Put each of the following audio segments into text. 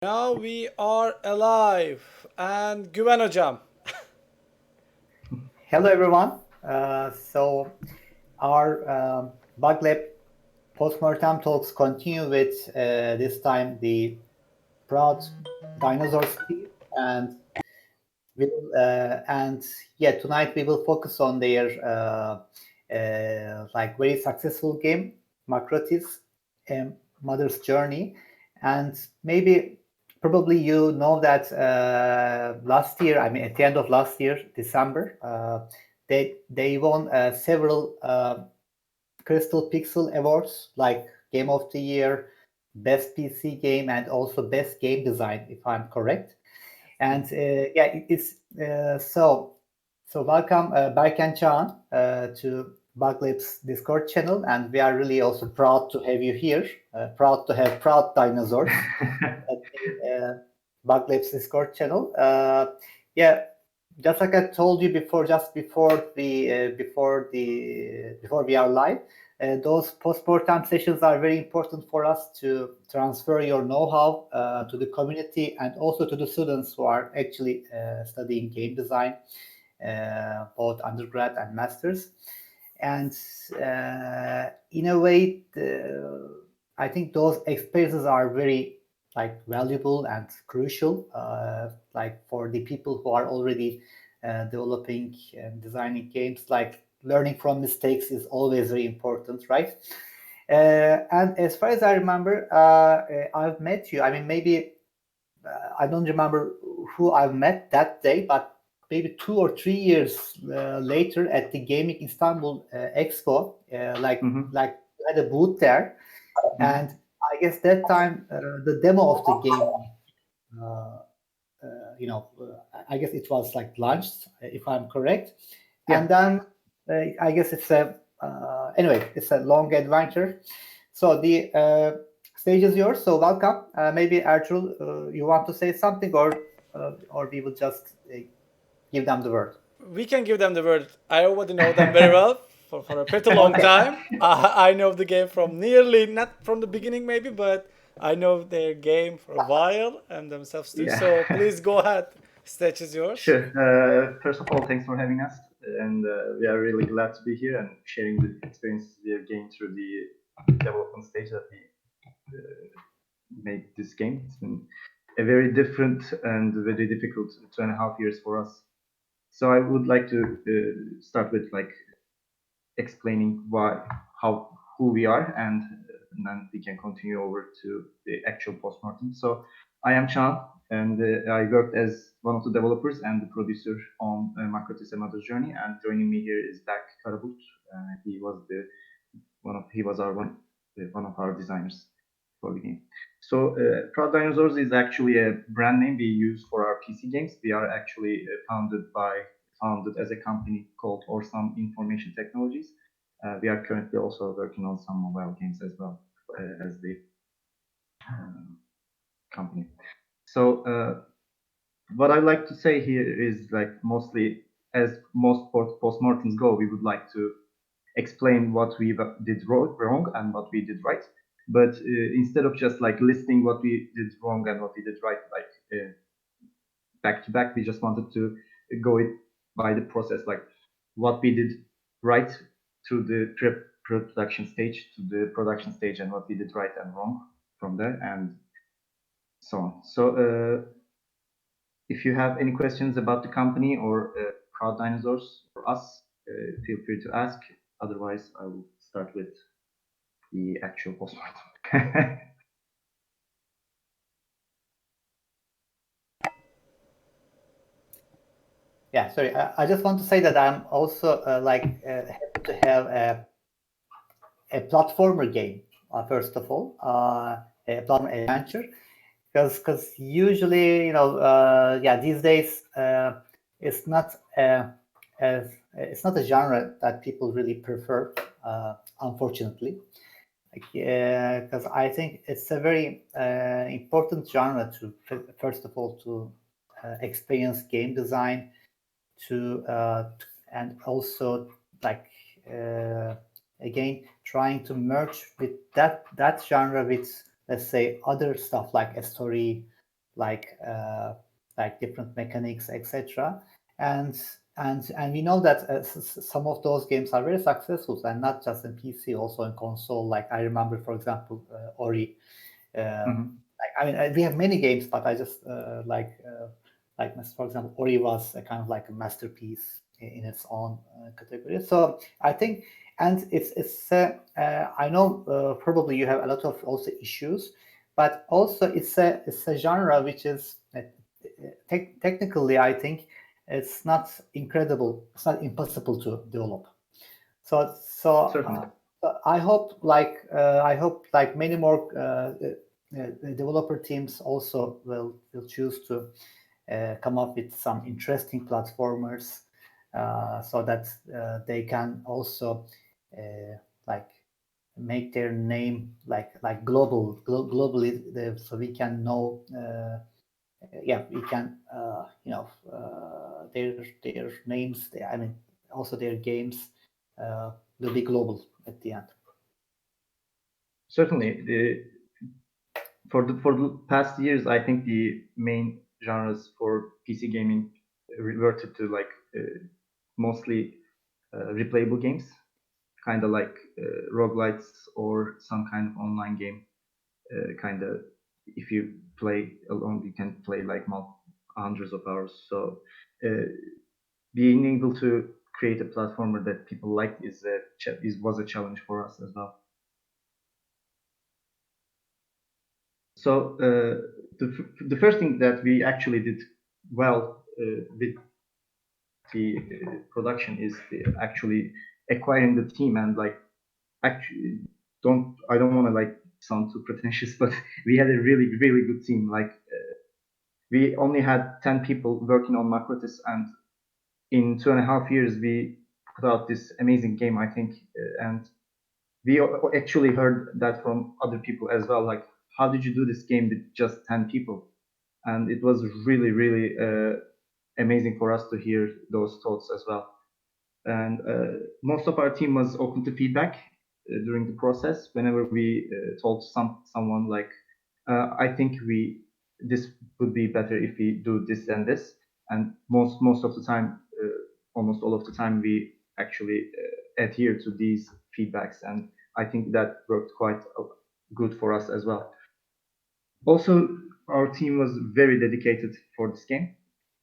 Now we are alive. And Güven hocam. Hello, everyone. So our Bug Lab postmortem talks continue with this time the proud dinosaurs team, and tonight we will focus on their like very successful game, Macrotis, Mother's Journey, and maybe probably you know that last year, I mean at the end of last year, December, they won several Crystal Pixel awards like Game of the Year, Best PC Game, and also Best Game Design, if I'm correct. And so welcome Berk and Can to Buglip's Discord channel, and we are really also proud to have you here. Proud to have proud dinosaurs at the Buglip's Discord channel. Just like I told you before, just before we are live, those post-mortem sessions are very important for us to transfer your know-how to the community and also to the students who are actually studying game design, both undergrad and masters. And in a way, I think those experiences are very valuable and crucial, like for the people who are already developing and designing games. Like learning from mistakes is always very important, right? And as far as I remember, I've met you. I mean, maybe I don't remember who I've met that day, but maybe 2 or 3 years later at the Gaming Istanbul Expo, like we had a booth there, and I guess that time the demo of the game, I guess it was like launched, if I'm correct. Yeah. And then I guess it's it's a long adventure. So the stage is yours. So welcome. Maybe Ertuğrul, you want to say something, or we will just give them the word. We can give them the word. I already know them very well for a pretty long time. I know the game from nearly, not from the beginning maybe, but I know their game for a while and themselves too. Yeah. So please go ahead. Stage is yours. Sure. First of all, thanks for having us, and we are really glad to be here and sharing the experiences we have gained through the development stage that we made this game. It's been a very different and very difficult 2.5 years for us. So I would like to start with explaining who we are, and then we can continue over to the actual postmortem. So I am Can, and I worked as one of the developers and the producer on Macrotis Mother's Journey. And joining me here is Berk Karabulut. He was one of our designers for the game. So Proud Dinosaurs is actually a brand name we use for our PC games. We are actually founded as a company called Orsam Information Technologies. We are currently also working on some mobile games as well as the company. So what I like to say here is mostly, as most postmortems go, we would like to explain what we did wrong and what we did right. But instead of just listing what we did wrong and what we did right, back to back, we just wanted to go it by the process, like what we did right through the pre-production stage to the production stage, and what we did right and wrong from there, and so on. So if you have any questions about the company or Proud Dinosaurs or us, feel free to ask. Otherwise, I will start with the actual postmortem. Yeah, sorry. I just want to say that I'm also happy to have a platformer game, first of all, a platformer adventure, because usually, these days it's not it's not a genre that people really prefer, unfortunately. Because I think it's a very important genre to, first of all, to experience game design, and also again trying to merge with that genre with, let's say, other stuff like a story, like different mechanics, etc. And we know that some of those games are very successful, and not just in PC, also in console. Like I remember, for example, Ori. I mean, we have many games, but I just for example, Ori was a kind of like a masterpiece in its own category. So I think, and it's I know probably you have a lot of also issues, but also it's a genre which is technically, I think it's not incredible, it's not impossible to develop. So Certainly. I hope like many more developer teams also will choose to come up with some interesting platformers so that they can also like make their name like globally, so we can know we can their names, I mean also their games will be global at the end. Certainly, for the past years, I think the main genres for PC gaming reverted to like mostly replayable games, kind of like roguelites or some kind of online game. Kind of, if you play alone, you can play like hundreds of hours. So being able to create a platformer that people like was a challenge for us as well. So the first thing that we actually did well with the production is actually acquiring the team, and like actually I don't want to like sound too pretentious, but we had a really good team. Like we only had 10 people working on Macrotis, and in 2.5 years we put out this amazing game, I think, and we actually heard that from other people as well. Like, how did you do this game with just 10 people? And it was really amazing for us to hear those thoughts as well. And most of our team was open to feedback during the process. Whenever we told someone like, I think this would be better if we do this and this, and most of the time, almost all of the time, we actually adhere to these feedbacks, and I think that worked quite good for us as well. Also, our team was very dedicated for this game.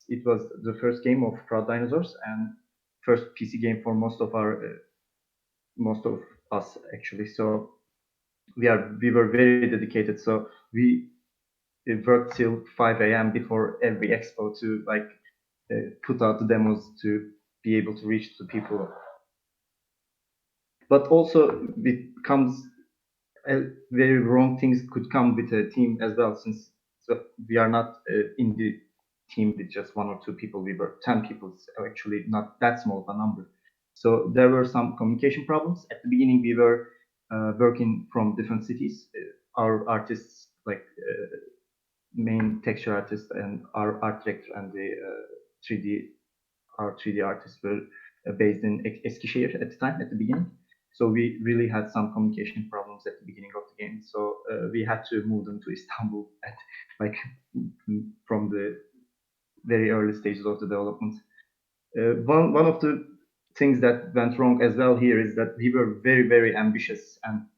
It was the first game of Proud Dinosaurs and first PC game for most of us actually. So we were very dedicated. So we worked till 5 a.m. before every expo to like put out the demos to be able to reach the people. But also it comes very wrong things could come with a team as well, since we are not in the team with just 1 or 2 people. We were 10 people, so actually not that small of a number. So there were some communication problems. At the beginning, we were working from different cities. Our artists, like main texture artist and our art director and the 3D artists were based in Eskişehir at the time, at the beginning. So we really had some communication problems at the beginning of the game. So we had to move them to Istanbul at like from the very early stages of the development. One of the things that went wrong as well here is that we were very ambitious and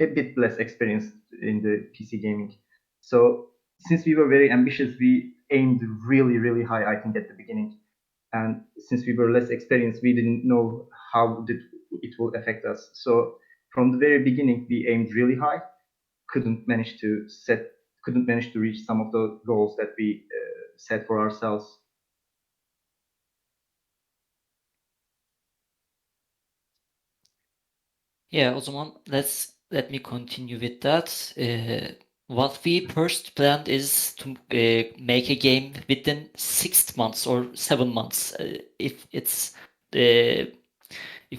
a bit less experienced in the PC gaming. So since we were very ambitious, we aimed really high, I think, at the beginning. And since we were less experienced, we didn't know how it will affect us. So from the very beginning, we aimed really high, couldn't manage to reach some of the goals that we set for ourselves. Yeah, o zaman let me continue with that. What we first planned is to make a game within 6 months or 7 months. If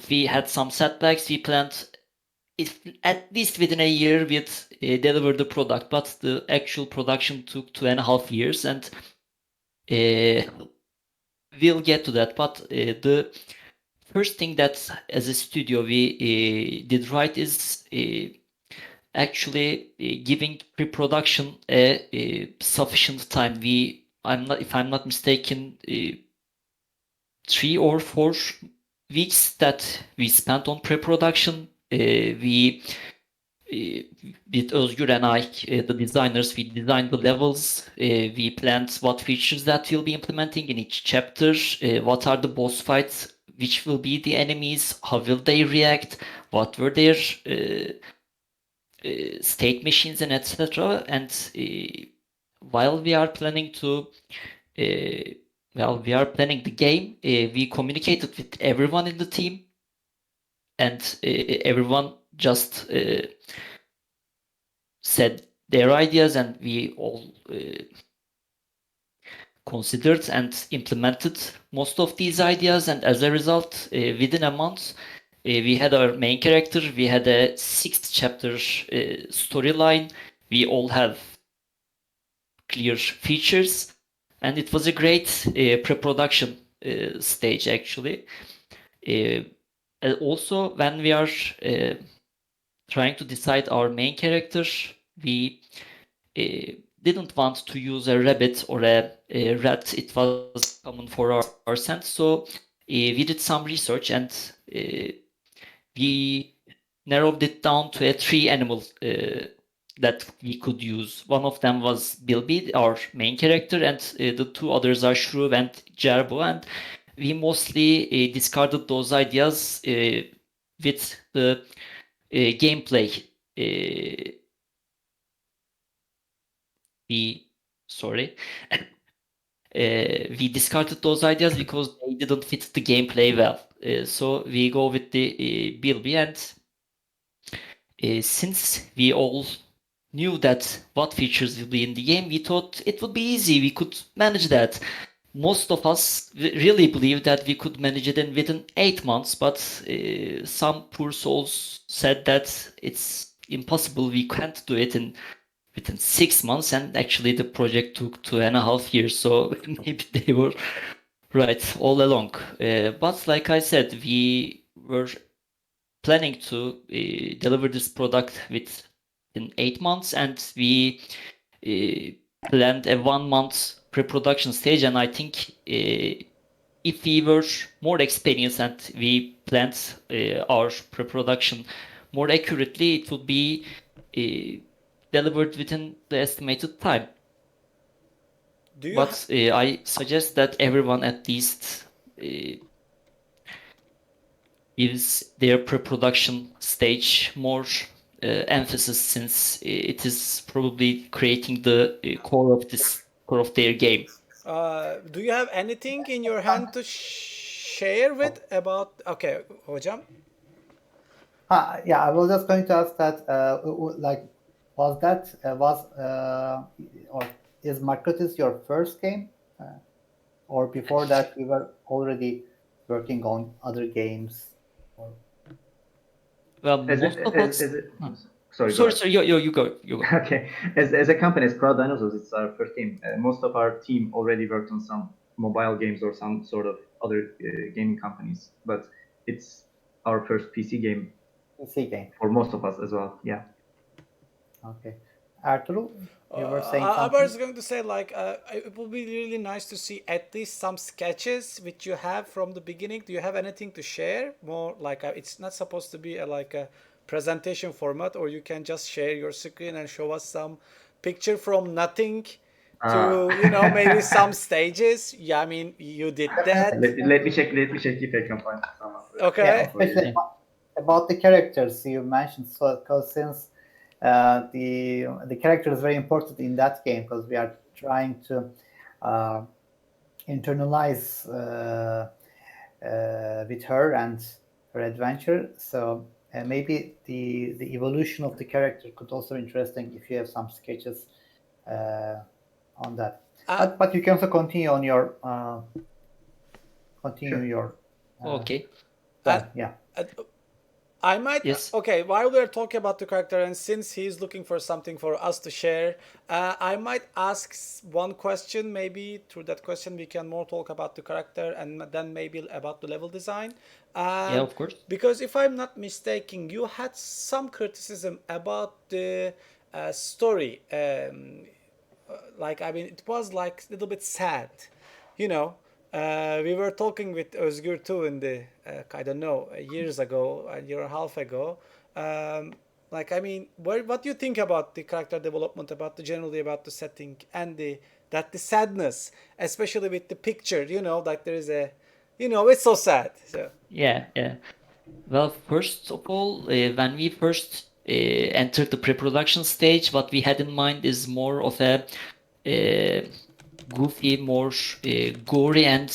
we had some setbacks, we planned if at least within a year we'd deliver the product, but the actual production took 2.5 years, and we'll get to that. But the first thing that as a studio we did right is actually giving pre-production a sufficient time. If I'm not mistaken, 3 or 4 weeks that we spent on pre-production. We with Özgür and I, the designers, we designed the levels. We planned what features that we'll be implementing in each chapter. What are the boss fights? Which will be the enemies? How will they react? What were their state machines and etc. And while we are planning the game, we communicated with everyone in the team, and everyone just said their ideas, and we all considered and implemented most of these ideas. And as a result, within a month, we had our main character, we had a 6 chapter storyline, we all have clear features, and it was a great pre-production stage actually. Also, when we are trying to decide our main character, we didn't want to use a rabbit or a rat. It was common for our sense. So we did some research, and we narrowed it down to 3 animals that we could use. One of them was Bilby, our main character, and the 2 others are Shrew and Jerbo. And we mostly discarded those ideas with the gameplay. We discarded those ideas because they didn't fit the gameplay well. So we go with the Bilby, and since we all knew that what features will be in the game, we thought it would be easy. We could manage that. Most of us really believed that we could manage it within 8 months, but some poor souls said that it's impossible. We can't do it within 6 months, and actually the project took 2.5 years. So maybe they were right all along. But like I said, we were planning to deliver this product within 8 months, and we planned a 1 month pre-production stage. And I think if we were more experienced and we planned our pre-production more accurately, it would be delivered within the estimated time. Do you But I suggest that everyone at least gives their pre-production stage more emphasis, since it is probably creating the core of their game. do you have anything in your hand to share with about? Okay, hocam. Yeah, I was just going to ask that, like, or is Macrotis your first game? Or before that, we were already working on other games? Or... Well, As most it, of as, us. as it, sorry, go Sorry, ahead. sorry, you go. Okay, as a company, as Crowd Dinosaurs, it's our first team. Most of our team already worked on some mobile games or some sort of other gaming companies, but it's our first PC game PC game. for most of us as well. Yeah. Okay. Ertuğrul, you were saying I something? was going to say, like, it would be really nice to see at least some sketches which you have from the beginning. Do you have anything to share? More like it's not supposed to be like a presentation format, or you can just share your screen and show us some picture from nothing to maybe some stages. Yeah, I mean, you did that. Let me check if I can find some. Yeah, Okay. especially about the characters you mentioned. So, because since the character is very important in that game, because we are trying to internalize with her and her adventure. So maybe the evolution of the character could also be interesting if you have some sketches on that. But you can also continue on your Sure. your Okay. yeah. I might. Yes. Okay, while we're talking about the character, and since he's looking for something for us to share, I might ask one question. Maybe through that question, we can more talk about the character and then maybe about the level design. Yeah, of course. Because if I'm not mistaken, you had some criticism about the story. Like, I mean, it was like a little bit sad, you know. We were talking with Özgür too in the I don't know, years ago, a year and a half ago. Um, like, I mean, what do you think about the character development, about the generally about the setting and the sadness, especially with the picture, you know, like there is a, you know, it's so sad. So Yeah, yeah. Well, first of all, when we first entered the pre-production stage, what we had in mind is more of a goofy, more gory and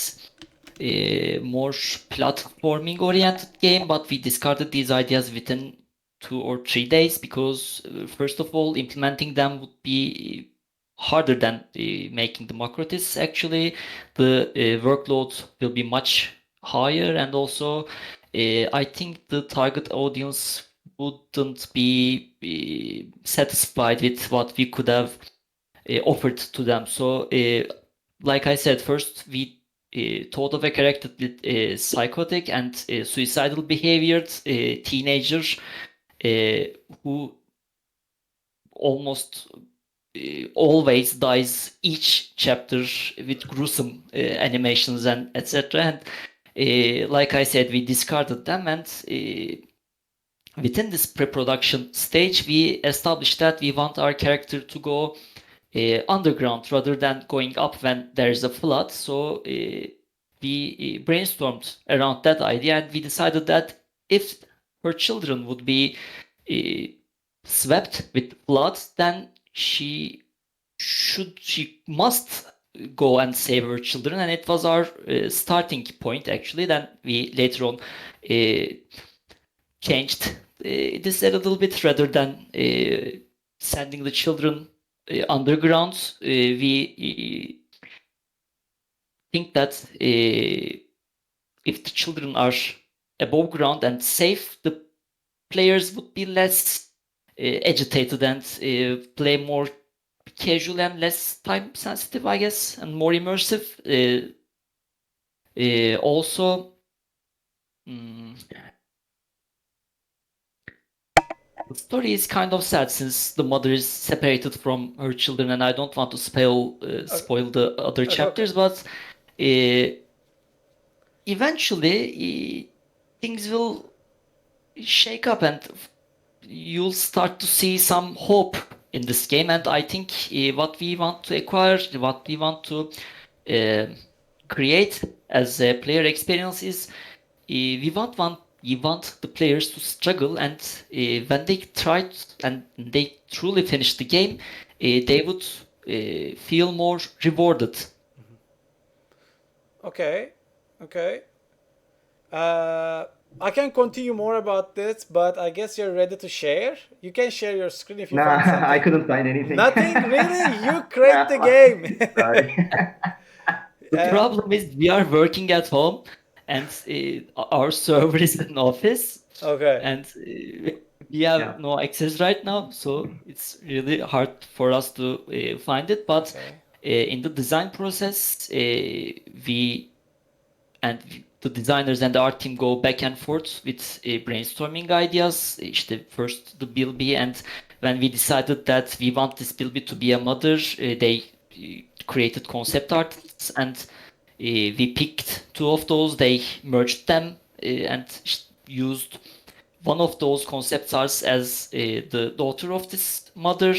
more platforming oriented game, but we discarded these ideas within 2 or 3 days because, first of all, implementing them would be harder than making the Macrotis. Actually, the workload will be much higher, and also I think the target audience wouldn't be satisfied with what we could have offered to them. So, like I said, first we thought of a character with psychotic and suicidal behavior, teenager who almost always dies each chapter with gruesome animations and etc. And like I said, we discarded them, and within this pre-production stage, we established that we want our character to go underground rather than going up when there's a flood. So we brainstormed around that idea, and we decided that if her children would be swept with flood, then she must go and save her children, and it was our starting point actually. Then we later on changed this a little bit. Rather than sending the children underground, we think that if the children are above ground and safe, the players would be less agitated and play more casual and less time sensitive, I guess, and more immersive. Also, the story is kind of sad since the mother is separated from her children, and I don't want to spoil the other okay. chapters, but eventually things will shake up, and you'll start to see some hope in this game. And I think what we want to acquire, what we want to create as a player experience is we want the players to struggle, and when they try and they truly finish the game, they would feel more rewarded. Okay, okay. I can continue more about this, but I guess you're ready to share. You can share your screen if you Nah, find something. I couldn't find anything. Nothing really. You create the game. Sorry. The problem is we are working at home, and our server is in office, Okay. and we have Yeah. no access right now, so it's really hard for us to find it. But in the design process, the designers and the art team go back and forth with brainstorming ideas. İşte first the Bilby, and when we decided that we want this Bilby to be a mother, they created concept arts, and we picked two of those. They merged them and used one of those concept arts as the daughter of this mother,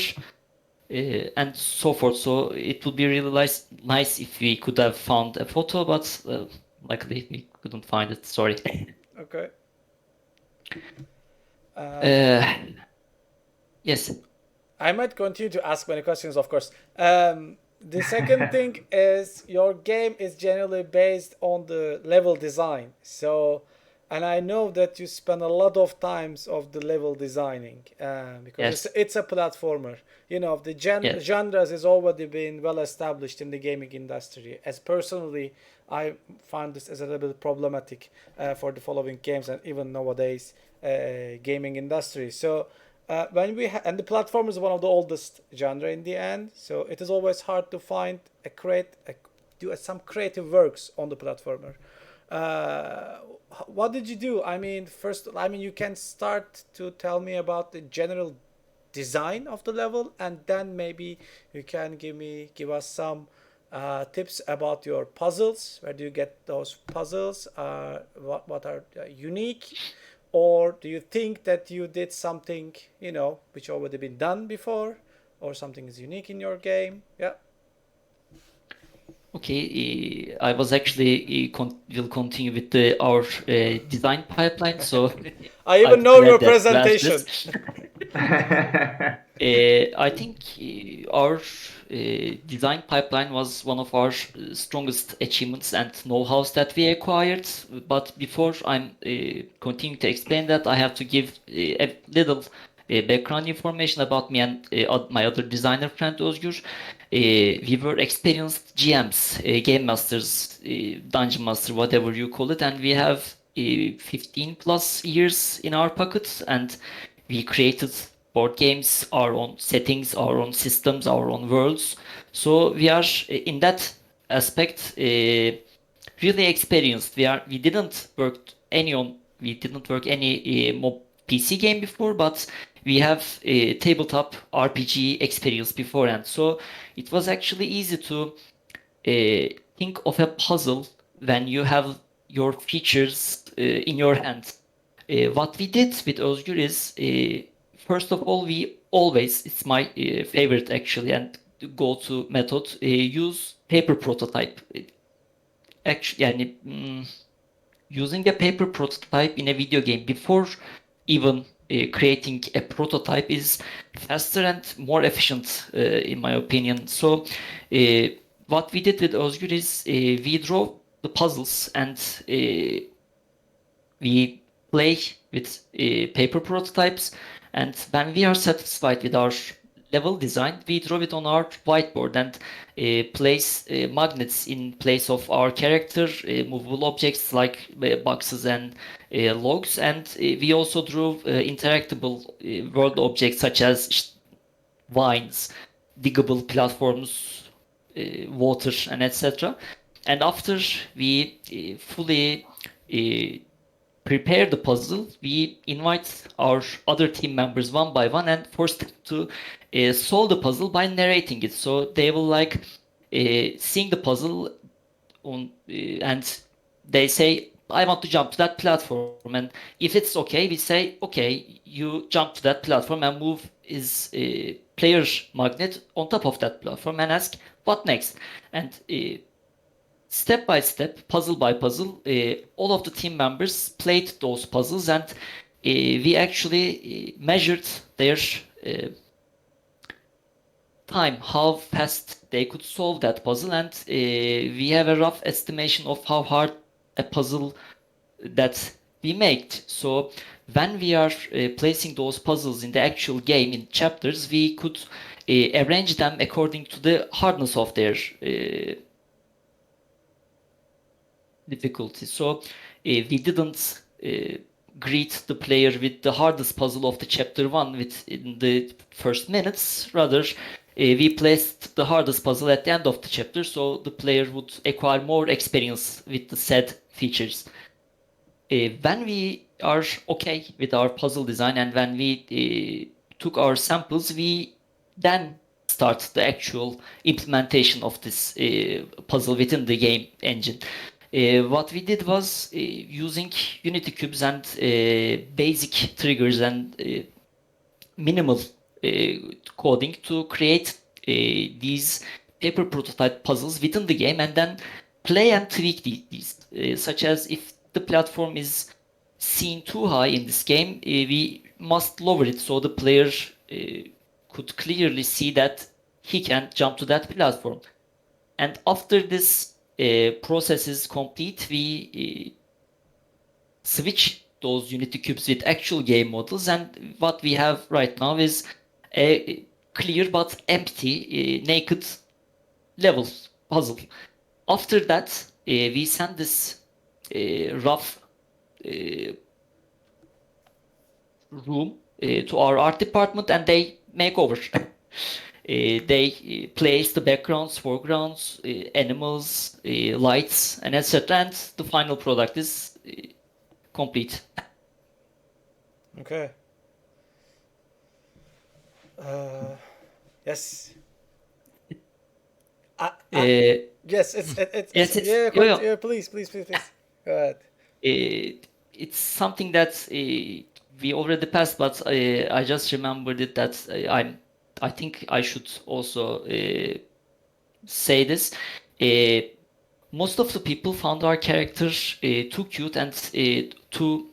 and so forth. So it would be really nice if we could have found a photo, but luckily we couldn't find it. Sorry. Okay. Yes. I might continue to ask many questions, of course. The second thing is your game is generally based on the level design. So and I know that you spend a lot of times of the level designing because Yes. it's a platformer. You know, the Yes. genres has already been well established in the gaming industry. As personally, I find this as a little bit problematic for the following games and even nowadays gaming industry. So when and the platform is one of the oldest genre in the end, so it is always hard to find do some creative works on the platformer. Uh, what did you do? I mean, first, I mean, you can start to tell me about the general design of the level, and then maybe you can give us some tips about your puzzles. Where do you get those puzzles? What are unique? Or do you think that you did something, you know, which already been done before, or something is unique in your game? Yeah. Okay, I was actually will continue with our design pipeline. So I even I'm know your glad that you asked presentation. this. I think our design pipeline was one of our strongest achievements and know-hows that we acquired. But before I'm continuing to explain that, I have to give a little background information about me and my other designer friend Özgür. We were experienced GMs, game masters, dungeon master, whatever you call it, and we have 15 plus years in our pockets, and we created board games, our own settings, our own systems, our own worlds. So we are in that aspect really experienced. We didn't work any PC game before, but we have tabletop RPG experience beforehand. So it was actually easy to think of a puzzle when you have your features in your hand. What we did with Özgür is, first of all, we always, it's my favorite actually, and go-to method, use paper prototype. Actually, yani, using a paper prototype in a video game before even creating a prototype is faster and more efficient, in my opinion. So, what we did with Özgür is we draw the puzzles and we play with paper prototypes, and when we are satisfied with our level design, we draw it on our whiteboard and place magnets in place of our character, movable objects like boxes and logs, and we also drew interactable world objects such as vines, diggable platforms, water, and etc. And after we fully prepare the puzzle, we invite our other team members one by one and force them to solve the puzzle by narrating it. So they will like seeing the puzzle and they say, I want to jump to that platform. And if it's okay, we say, okay, you jump to that platform and move his player magnet on top of that platform and ask, what next? And step by step, puzzle by puzzle, all of the team members played those puzzles, and we actually measured their time, how fast they could solve that puzzle, and we have a rough estimation of how hard a puzzle that we made. So when we are placing those puzzles in the actual game in chapters, we could arrange them according to the hardness of their difficulty. So we didn't greet the player with the hardest puzzle of the chapter 1 in the first minutes. Rather, we placed the hardest puzzle at the end of the chapter, so the player would acquire more experience with the said features. When we are okay with our puzzle design and when we took our samples, we then start the actual implementation of this puzzle within the game engine. What we did was using Unity cubes and basic triggers and minimal coding to create these paper prototype puzzles within the game, and then play and tweak these. Such as if the platform is seen too high in this game, we must lower it so the player could clearly see that he can jump to that platform. And after this process is complete, we switch those Unity cubes with actual game models, and what we have right now is a clear but empty, naked level puzzle. After that, we send this rough room to our art department, and they make over. They place the backgrounds, foregrounds, animals, lights, and etc. And the final product is complete. Okay. Yes. Yes, Yes, it's yeah, yeah, yeah, please. Go ahead. It's something that we already passed, but I just remembered it that I think I should also say this. Most of the people found our character too cute and too.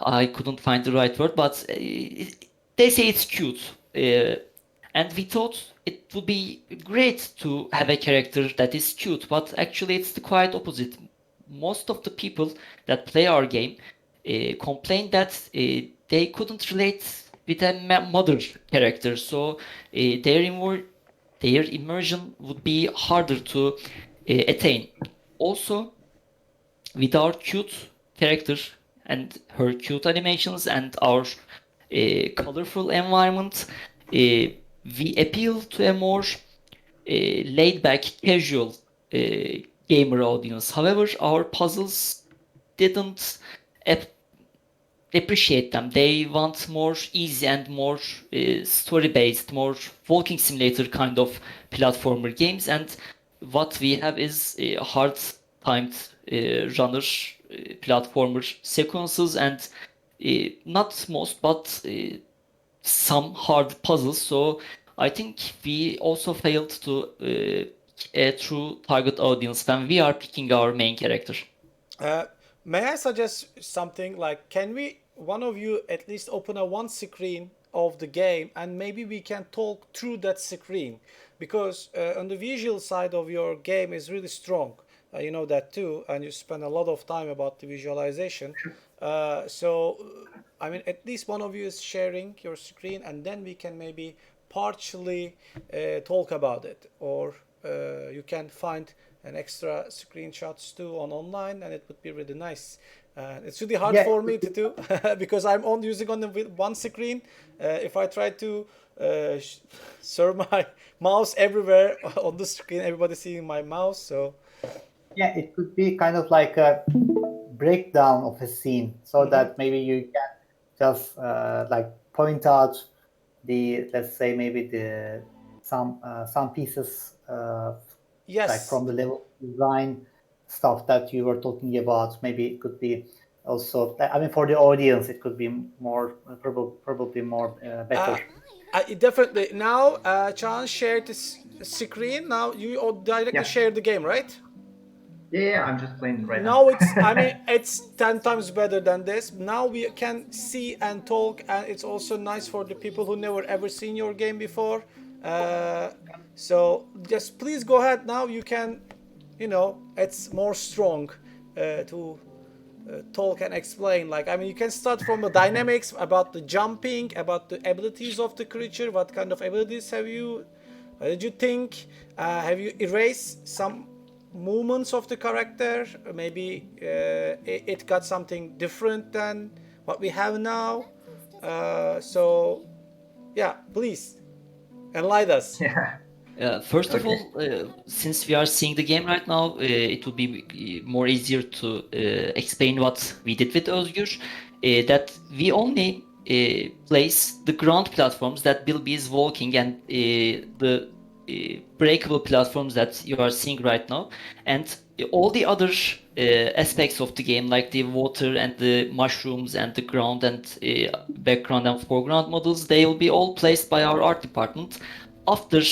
I couldn't find the right word, but they say it's cute. And we thought it would be great to have a character that is cute, but actually it's the quite opposite. Most of the people that play our game complain that they couldn't relate with a mother character, so their immersion would be harder to attain. Also, with our cute character and her cute animations and our colorful environment, we appeal to a more laid-back, casual gamer audience. However, our puzzles didn't appreciate them. They want more easy and more story-based, more walking simulator kind of platformer games. And what we have is hard-timed runner platformer sequences and not most, but some hard puzzles. So I think we also failed to a true target audience when we are picking our main character. May I suggest something like, can one of you at least open a one screen of the game, and maybe we can talk through that screen, because on the visual side of your game is really strong. You know that too, and you spend a lot of time about the visualization. So, I mean, at least one of you is sharing your screen, and then we can maybe partially talk about it, or you can find an extra screenshots too on online, and it would be really nice. It's really hard for me to do because I'm on using on the one screen. If I try to serve my mouse everywhere on the screen, everybody's seeing my mouse. So yeah, it could be kind of like a breakdown of a scene, so that maybe you can just like point out let's say maybe some pieces yes, like from the level design stuff that you were talking about. Maybe it could be also, I mean, for the audience, it could be more probably more better. Definitely. Now, Chan shared this screen. Now you all directly share the game, right? Yeah, I'm just playing right now. Now I mean, it's 10 times better than this. Now we can see and talk, and it's also nice for the people who never ever seen your game before. So just please go ahead now. You can, it's more strong to talk and explain. Like, I mean, you can start from the dynamics about the jumping, about the abilities of the creature. What kind of abilities have you? Did you think? Have you erased some movements of the character? Maybe it got something different than what we have now. So, yeah, please enlighten us. First of all, since we are seeing the game right now, it will be more easier to explain what we did with Özgür. That we only place the ground platforms that Bilby is walking, and the breakable platforms that you are seeing right now, and all the other aspects of the game, like the water and the mushrooms and the ground and background and foreground models, they will be all placed by our art department after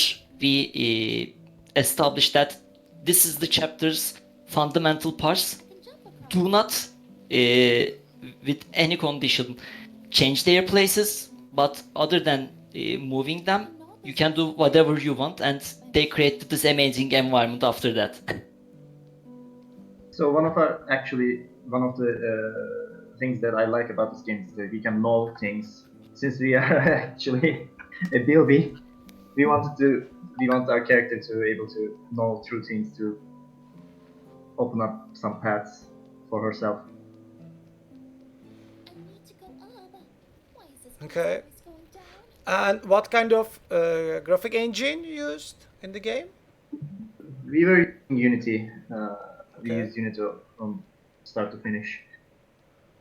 we establish that this is the chapter's fundamental parts. Do not, with any condition, change their places, but other than moving them, you can do whatever you want, and they create this amazing environment after that. So one of the things that I like about this game is that we can know things. Since we are actually a BLB, we want our character to be able to know true things, to open up some paths for herself. Okay. And what kind of graphic engine you used in the game? We were using Unity. We Okay. used Unity from start to finish.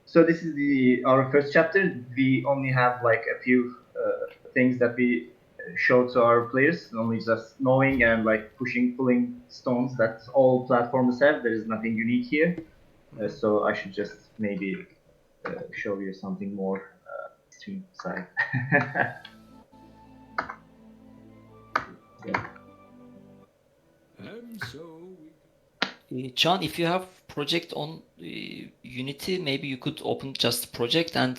So this is our first chapter. We only have like a few things that we show to our players, only just knowing and like pulling stones. That's all platforms have. There is nothing unique here. So I should just maybe show you something more extreme side. Yeah. John, if you have project on Unity, maybe you could open just project and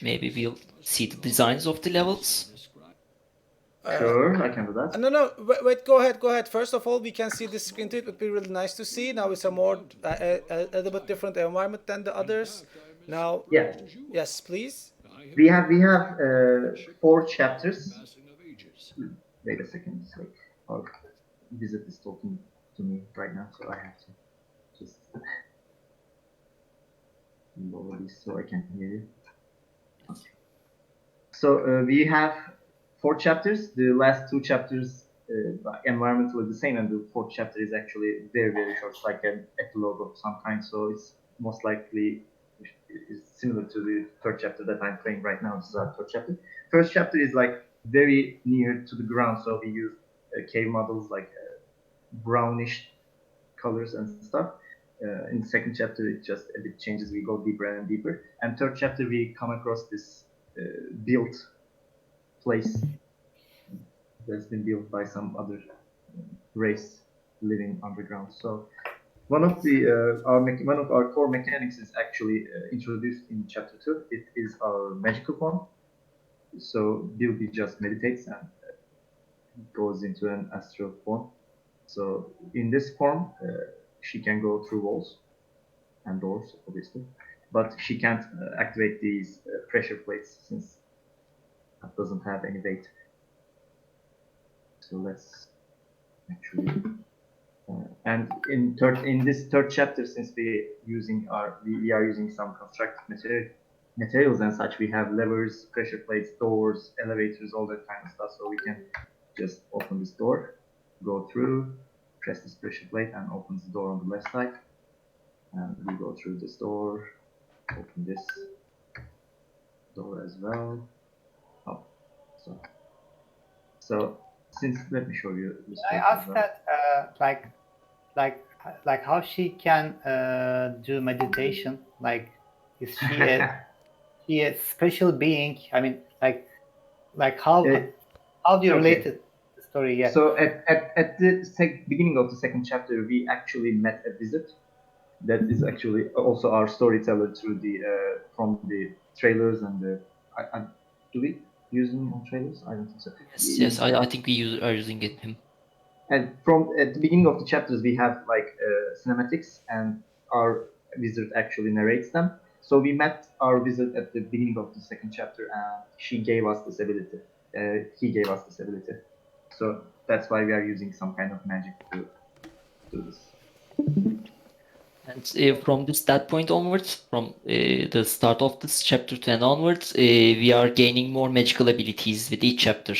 maybe we'll see the designs of the levels. Sure, I can do that. No, wait, go ahead. First of all, we can see the screen too. It would be really nice to see. Now it's a more, a little bit different environment than the others. Now, Yeah, yes, please. we have 4 chapters. Wait a second, it's like our visit is talking to me right now, so I have to just lower this so I can hear you. Okay. So we have 4 chapters. The last 2 chapters environmentally the same, and the 4th chapter is actually very, very short. It's like an epilogue of some kind, so it's most likely is similar to the 3rd chapter that I'm playing right now. This is our 3rd chapter. 1st chapter is like very near to the ground, so we use cave models like brownish colors and stuff. In the 2nd chapter, it just a bit changes. We go deeper and deeper. And 3rd chapter, we come across this built place that's been built by some other race living underground. So one of our core mechanics is actually introduced in chapter 2. It is our magical form. So Bilby just meditates and goes into an astral form. So in this form, she can go through walls and doors, obviously, but she can't activate these pressure plates since that doesn't have any weight. So let's actually, and in this 3rd chapter, since we are using some constructed materials and such, we have levers, pressure plates, doors, elevators, all that kind of stuff. So we can just open this door, go through, press this pressure plate, and opens the door on the left side. And we go through this door, open this door as well. Oh, so since let me show you this. I asked that like how she can do meditation. Like, is she a special being? I mean, like how do you relate Okay. it to the story? Yeah. So at the beginning of the 2nd chapter, we actually met a visit. That is actually also our storyteller through the from the trailers and the. Do we use him on trailers? I don't think so. Yes, I think we are using him. And at the beginning of the chapters, we have like cinematics, and our wizard actually narrates them. So we met our wizard at the beginning of the 2nd chapter, and she gave us this ability. He gave us this ability. So that's why we are using some kind of magic to do this. And from that point onwards, from the start of this chapter 10 onwards, we are gaining more magical abilities with each chapter.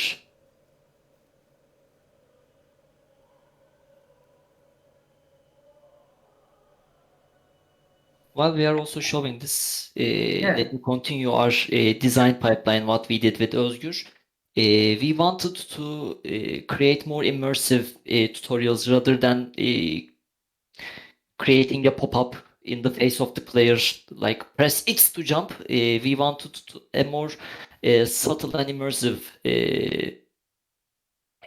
While we are also showing this, let me continue our design pipeline, what we did with Özgür. We wanted to create more immersive tutorials rather than creating a pop-up in the face of the player, like press X to jump. We wanted a more subtle and immersive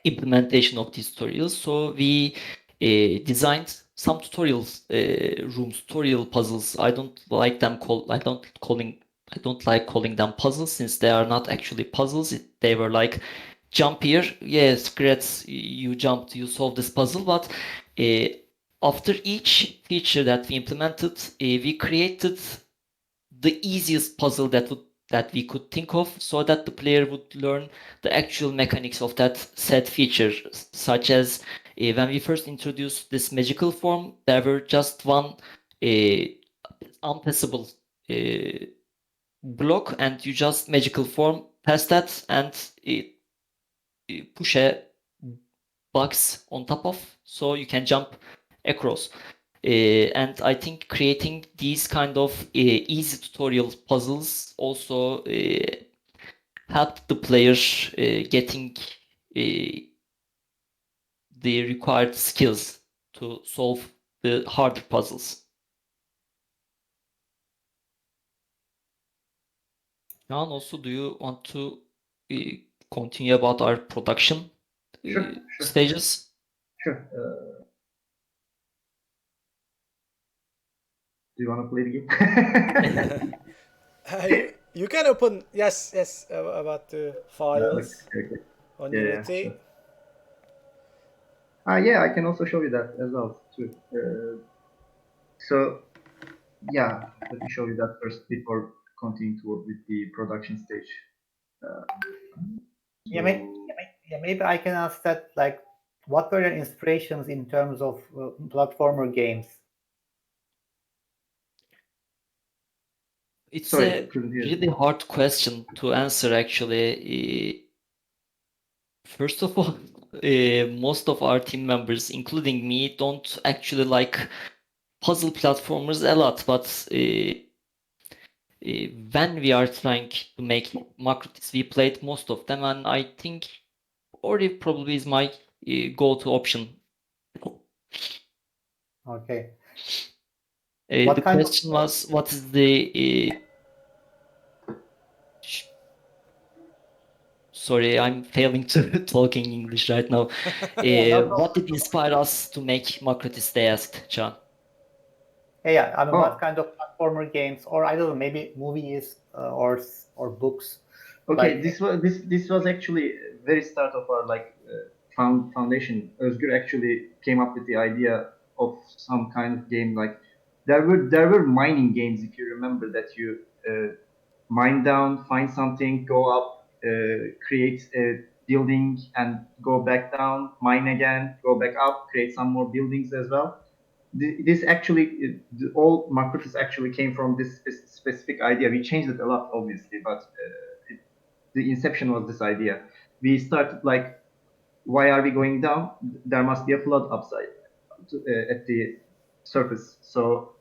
implementation of these tutorials. So we designed some tutorials rooms, tutorial puzzles. I don't like calling them puzzles since they are not actually puzzles. They were like, jump here, yes, great, you jumped, you solved this puzzle, but after each feature that we implemented, we created the easiest puzzle that we could think of, so that the player would learn the actual mechanics of that said feature, such as when we first introduced this magical form, there were just one unpassable block, and you just magical form past that and push a box on top of, so you can jump across. And I think creating these kind of easy tutorial puzzles also helped the player getting the required skills to solve the harder puzzles. Jan, also, do you want to continue about our production Sure. stages? Sure. Do you want to play the game? You can open yes about the files Okay. on Yeah, Unity. Yeah, I can also show you that as well too. So yeah, let me show you that first before continuing to work with the production stage. Maybe I can ask that, like, what were your inspirations in terms of platformer games? It's a really hard question to answer, actually. First of all, most of our team members, including me, don't actually like puzzle platformers a lot, but when we are trying to make Macrotis, we played most of them, and I think Ori probably is my go-to option. Okay. The question was, what is the... Sorry, I'm failing to talk in English right now. What did inspire us to make Macrotis, they asked, Can. Yeah, I mean, what kind of platformer games, or I don't know, maybe movies or books? Okay, this was actually very start of our foundation. Özgür actually came up with the idea of some kind of game. Like there were mining games, if you remember, that you mine down, find something, go up, create a building, and go back down, mine again, go back up, create some more buildings as well. This actually, all Macrotis actually came from this specific idea. We changed it a lot, obviously, but the inception was this idea. We started like, why are we going down? There must be a flood upside at the surface. So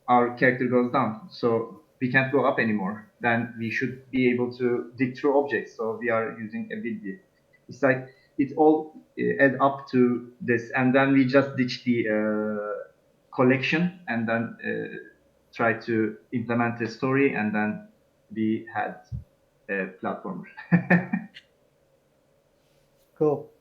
our character goes down. So we can't go up anymore. Then we should be able to dig through objects. So we are using ability. It's like it all add up to this, and then we just ditch the collection and then try to implement the story, and then we had platformer. Cool.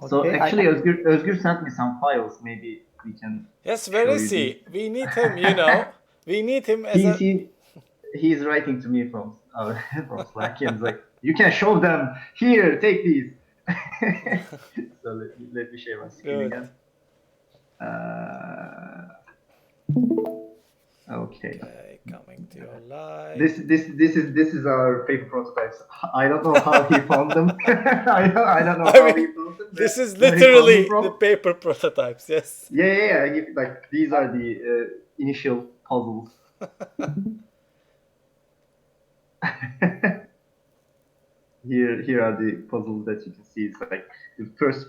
So Okay, actually, Özgür sent me some files. Maybe we can. Yes, where is he? We need him. We need him as he's writing to me from from Slack, and he's like, you can show them here. Take these. So let me share my screen again. Okay. Coming to your live. This is our paper prototypes. I don't know how he found them. I don't know how he found them. This is literally the paper prototypes. Yes. Yeah. Like these are the initial puzzles. Here are the puzzles that you can see. It's like the first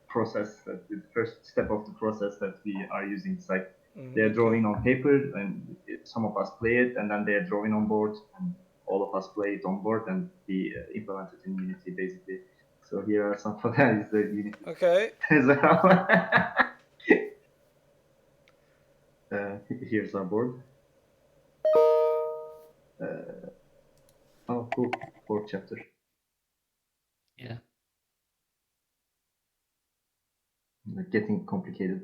process, the first step of the process that we are using. It's like they're drawing on paper, and some of us play it, and then they're drawing on board, and all of us play it on board, and we implement it in Unity, basically. So here are some of that is the Unity. Okay. Here's our board. Oh, cool. Fourth chapter. Yeah. Getting complicated.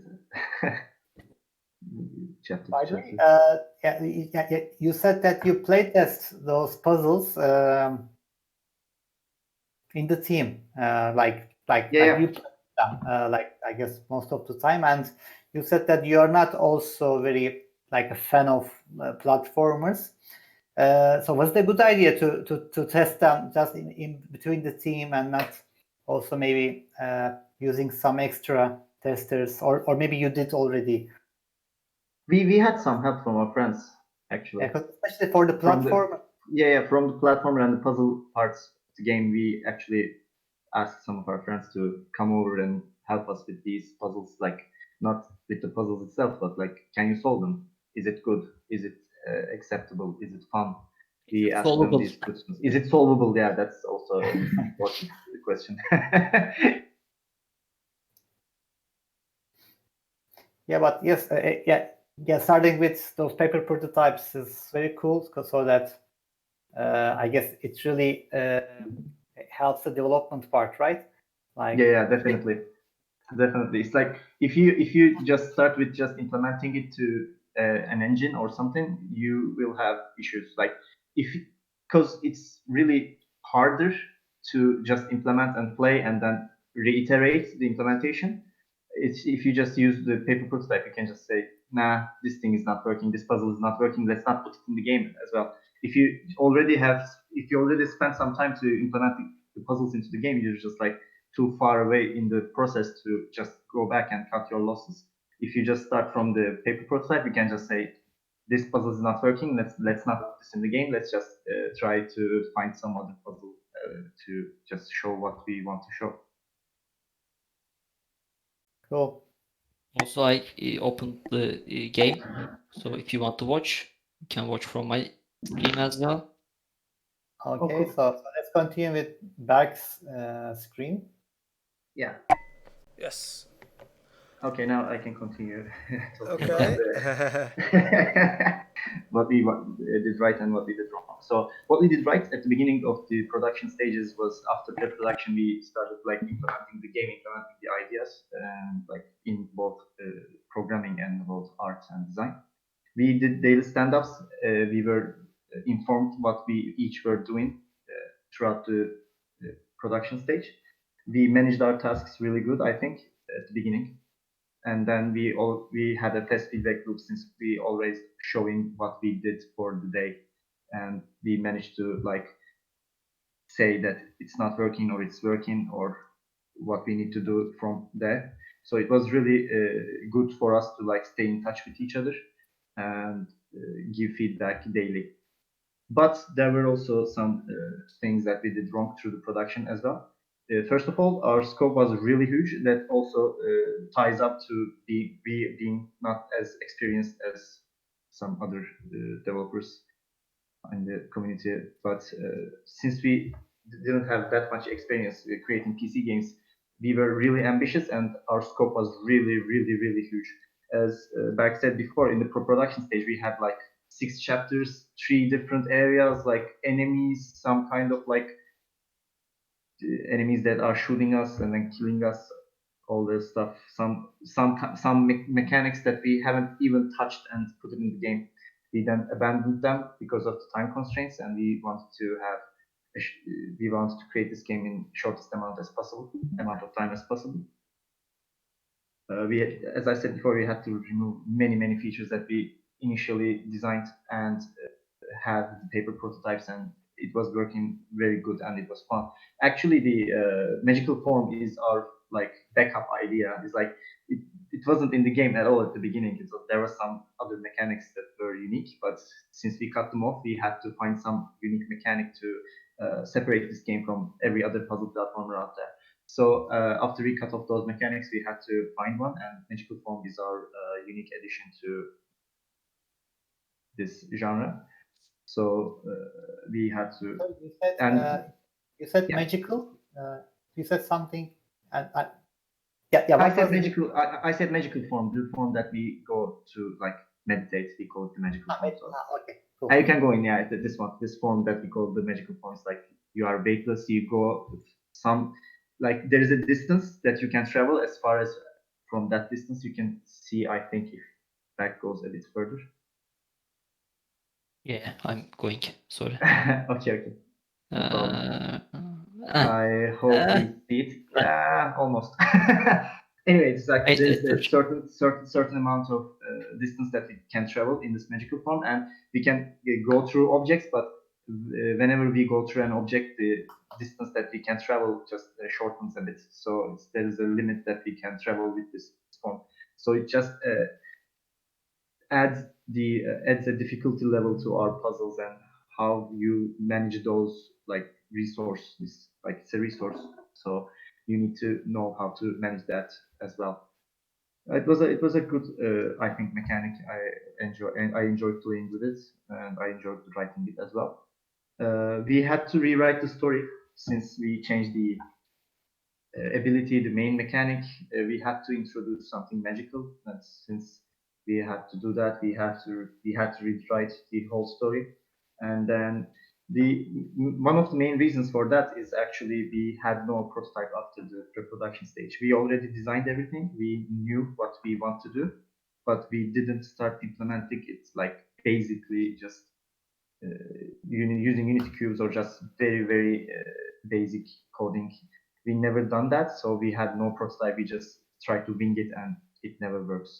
Chapter. You said that you playtest those puzzles in the team. them, like I guess most of the time. And you said that you are not also very like a fan of platformers. So was it a good idea to test them just in between the team and not also maybe using some extra testers, or maybe you did already? We had some help from our friends actually. Yeah, 'cause especially for the platform. From the platformer and the puzzle parts of the game, we actually asked some of our friends to come over and help us with these puzzles, like not with the puzzles itself, but like, can you solve them? Is it good? Is it acceptable? Is it fun? We asked them solvable? these questions. Is it solvable? Yeah, that's also an important question. Yeah, but yes, yeah. Starting with those paper prototypes is very cool, so that I guess it really helps the development part, right? Like, Yeah, definitely. Definitely, it's like if you just start with just implementing it to an engine or something, you will have issues. Like if because it's really harder to just implement and play and then reiterate the implementation. It's if you just use the paper prototype, you can just say, nah, this thing is not working, this puzzle is not working. Let's not put it in the game as well. If you already spent some time to implement the puzzles into the game, you're just like too far away in the process to just go back and cut your losses. If you just start from the paper prototype, you can just say, this puzzle is not working. Let's not put this in the game. Let's just try to find some other puzzle to just show what we want to show. cool. Also, I opened the game, so if you want to watch, you can watch from my stream as well. Okay, cool. so let's continue with Berg's screen. Yeah. Yes. Okay, now I can continue. talking Okay. about what we did right and what we did wrong. So what we did right at the beginning of the production stages was after pre-production, we started like implementing the game, implementing the ideas, like in both programming and both art and design. We did daily stand-ups. We were informed what we each were doing throughout the production stage. We managed our tasks really good, I think, at the beginning. And then we had a test feedback loop, since we always showing what we did for the day, and we managed to like say that it's not working or it's working, or what we need to do from there. So it was really good for us to like stay in touch with each other and give feedback daily. But there were also some things that we did wrong through the production as well. First of all, our scope was really huge. That also ties up to being not as experienced as some other developers in the community. But since we didn't have that much experience creating PC games, we were really ambitious, and our scope was really, really, really huge. As Berk said before, in the production stage, we had like 6 chapters, 3 different areas, like enemies, some kind of like enemies that are shooting us and then killing us, all this stuff. Some mechanics that we haven't even touched and put it in the game. We then abandoned them because of the time constraints, and we wanted to create this game in shortest amount of time as possible. As I said before, we had to remove many features that we initially designed and had paper prototypes, and it was working very good and it was fun. Actually, the magical form is our like backup idea. It's like it wasn't in the game at all at the beginning. There were some other mechanics that were unique, but since we cut them off, we had to find some unique mechanic to separate this game from every other puzzle platformer out there. So after we cut off those mechanics, we had to find one, and magical form is our unique addition to this genre. So we had to. So you said Yeah. magical. You said something, and yeah. I said magical. I said magical form, the form that we go to like meditate. We call it the magical form. So. Okay, cool. You can go in. Yeah, this form that we call the magical form is like you are weightless. You go some like there is a distance that you can travel. As far as from that distance, you can see. I think if that goes a bit further. Yeah, I'm going. Sorry. Okay. No problem. I hope Uh, we see it. Yeah, almost. Anyway, it's like wait, there's wait, a search. certain amount of distance that we can travel in this magical form, and we can go through objects. But whenever we go through an object, the distance that we can travel just shortens a bit. So there is a limit that we can travel with this form. So it just adds a difficulty level to our puzzles and how you manage those like resources. Like it's a resource, so you need to know how to manage that as well. It was a good I think mechanic. I enjoyed playing with it and I enjoyed writing it as well. We had to rewrite the story since we changed the ability, the main mechanic. We had to introduce something magical, and since we had to do that, we had to rewrite the whole story. And then the one of the main reasons for that is actually we had no prototype after the pre-production stage. We already designed everything. We knew what we want to do, but we didn't start implementing it. Like basically just using Unity cubes or just very basic coding. We never done that, so we had no prototype. We just tried to wing it, and it never works.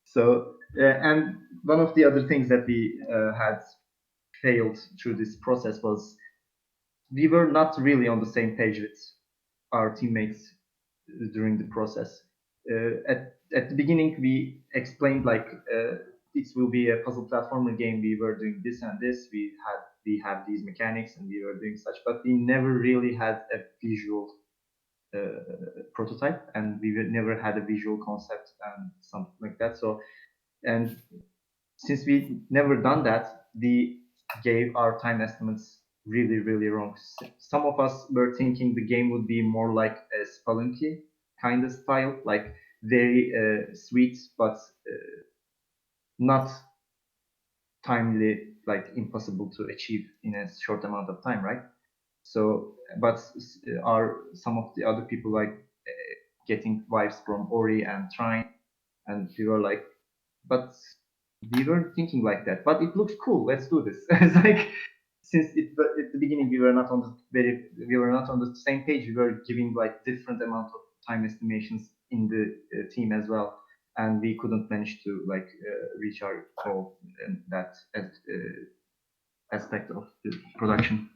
So, and one of the other things that we had failed through this process was we were not really on the same page with our teammates during the process. At the beginning, we explained like this will be a puzzle platformer game. We were doing this and this. We have these mechanics and we were doing such, but we never really had a visual prototype, and we never had a visual concept and something like that. So, and since we never done that, we gave our time estimates really wrong. Some of us were thinking the game would be more like a Spelunky kind of style, like very sweet but not timely, like impossible to achieve in a short amount of time, right? So, but are some of the other people like getting vibes from Ori and Trine, and we were like, but we weren't thinking like that. But it looks cool. Let's do this. It's like since at the beginning we were not on the same page. We were giving like different amount of time estimations in the team as well, and we couldn't manage to like reach our goal in that aspect of the production.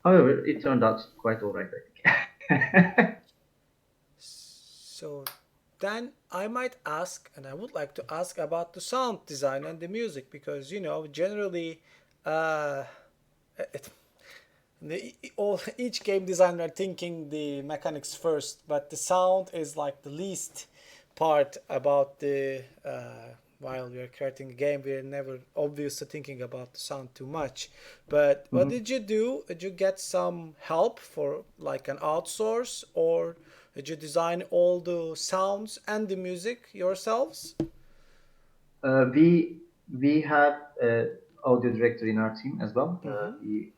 However, it turned out quite alright, I think. So then I might ask, and I would like to ask about the sound design and the music because generally, uh, it, each game designer thinking the mechanics first, but the sound is like the least part about the. While we are creating a game, we are never obviously thinking about the sound too much. But what did you do? Did you get some help for like an outsource, or did you design all the sounds and the music yourselves? We have audio director in our team as well. He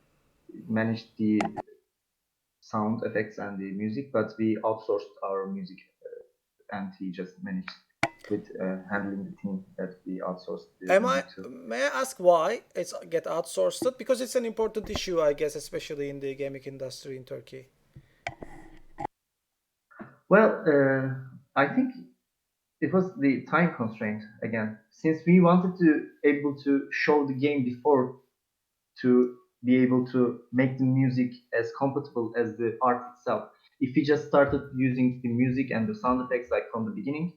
managed the sound effects and the music, but we outsourced our music, and he just managed with handling the team that we outsourced the Am I? music to. May I ask why it's get outsourced? Because it's an important issue, I guess, especially in the gaming industry in Turkey. Well, I think it was the time constraint again. Since we wanted to able to show the game before to be able to make the music as compatible as the art itself. If we just started using the music and the sound effects like from the beginning,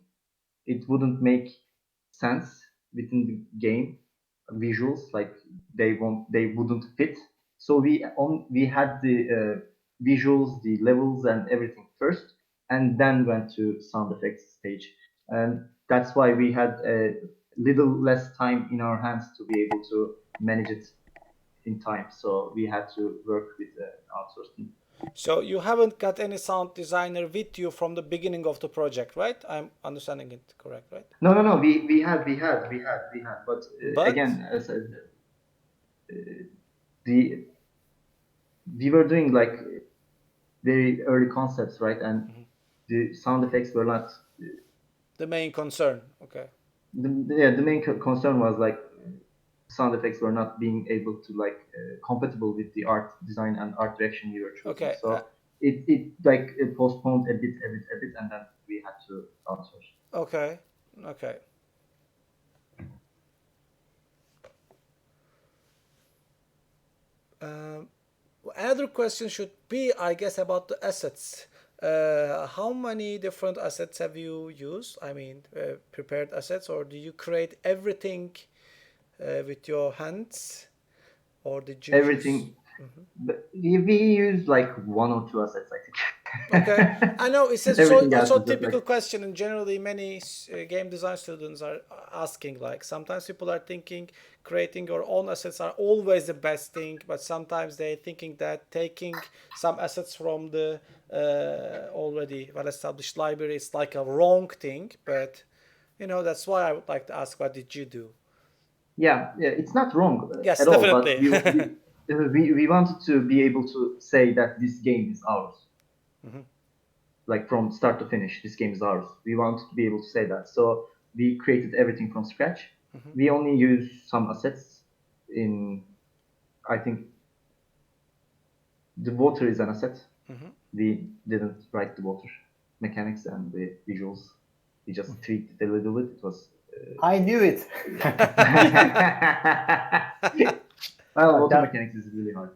it wouldn't make sense within the game visuals. Like they wouldn't fit. So we had the visuals, the levels, and everything first, and then went to sound effects stage. And that's why we had a little less time in our hands to be able to manage it in time. So we had to work with an outsourced team. So you haven't got any sound designer with you from the beginning of the project, right? I'm understanding it correct, right? No. We had. But But again, as the we were doing like very early concepts, right? And the sound effects were not. the main concern, okay. The main concern was like sound effects were not being able to like compatible with the art design and art direction we were choosing. Okay. So it postponed a bit, and then we had to outsource. Okay. Okay. Um, Another question should be, I guess, about the assets. How many different assets have you used? I mean, prepared assets, or do you create everything with your hands, or did you use? Everything. But we use like one or two assets, I think. Okay, I know it's Everything a else so is just like typical question, and generally many game design students are asking. Like sometimes people are thinking creating your own assets are always the best thing, but sometimes they're thinking that taking some assets from the already well-established library is like a wrong thing. But that's why I would like to ask, what did you do? yeah, it's not wrong Yes, at all. But definitely. we wanted to be able to say that this game is ours. Like from start to finish, this game is ours. We wanted to be able to say that. So we created everything from scratch. We only use some assets in, I think the water is an asset. We didn't write the water mechanics and the visuals. We just tweaked it a little bit. It was. I knew it. Well, water mechanics is really hard.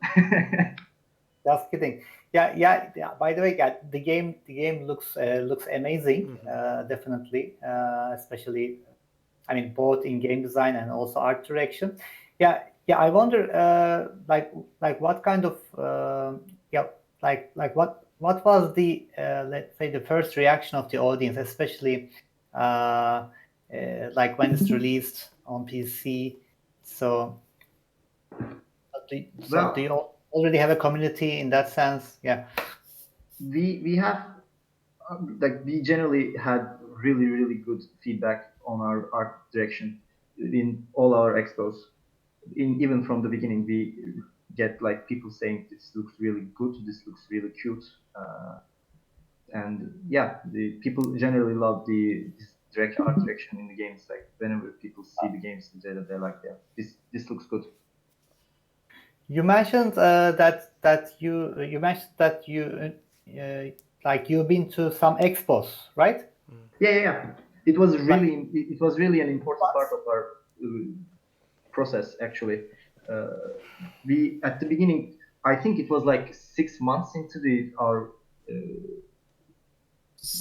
Just kidding. Yeah. By the way, yeah, the game looks amazing. Definitely, especially, I mean, both in game design and also art direction. Yeah. I wonder, like what kind of, what was the let's say the first reaction of the audience, especially like when it's released on PC. So, do you already have a community in that sense? Yeah. We have like we generally had really good feedback on our art direction in all our expos. Even from the beginning, we get like people saying this looks really good, this looks really cute, and yeah, the people generally love this direct art direction in the games. Like whenever people see the games, they're like, yeah, this looks good. You mentioned you mentioned that like you've been to some expos, right? Yeah. It was really an important part of our process actually. We at the beginning, I think it was like 6 months into our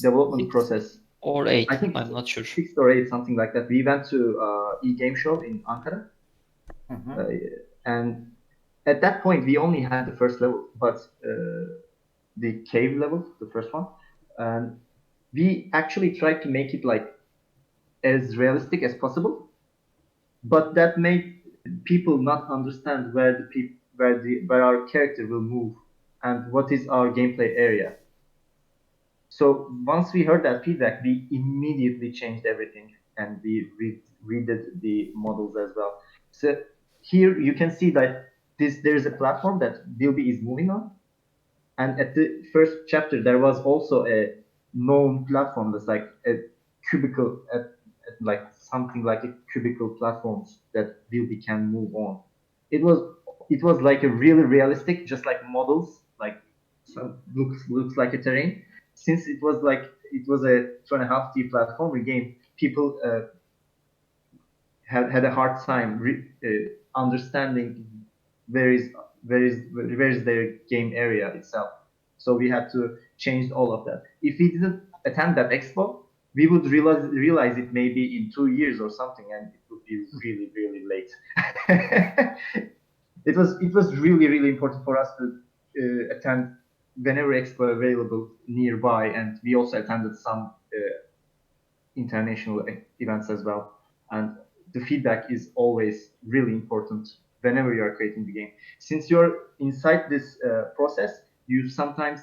development process. Or 8, I think I'm not sure. 6 or 8, something like that. We went to e-game show in Ankara, and at that point we only had the first level, but the cave level, the first one, and we actually tried to make it like as realistic as possible, but that made people not understand where our character will move and what is our gameplay area. So once we heard that feedback, we immediately changed everything and we redid the models as well. So here you can see that there's a platform that Bilby is moving on, and at the first chapter there was also a known platform that's like a cubicle like something like a cubicle platforms that Bilby can move on. It was like a really realistic, just like models, like some looks like a terrain. Since it was a 2.5D platformer game, people had a hard time understanding where is their game area itself. So we had to change all of that. If we didn't attend that expo, we would realize it maybe in 2 years or something, and it would be really late. It was really important for us to attend whenever expo available nearby, and we also attended some international events as well. And the feedback is always really important whenever you are creating the game. Since you're inside this process, you sometimes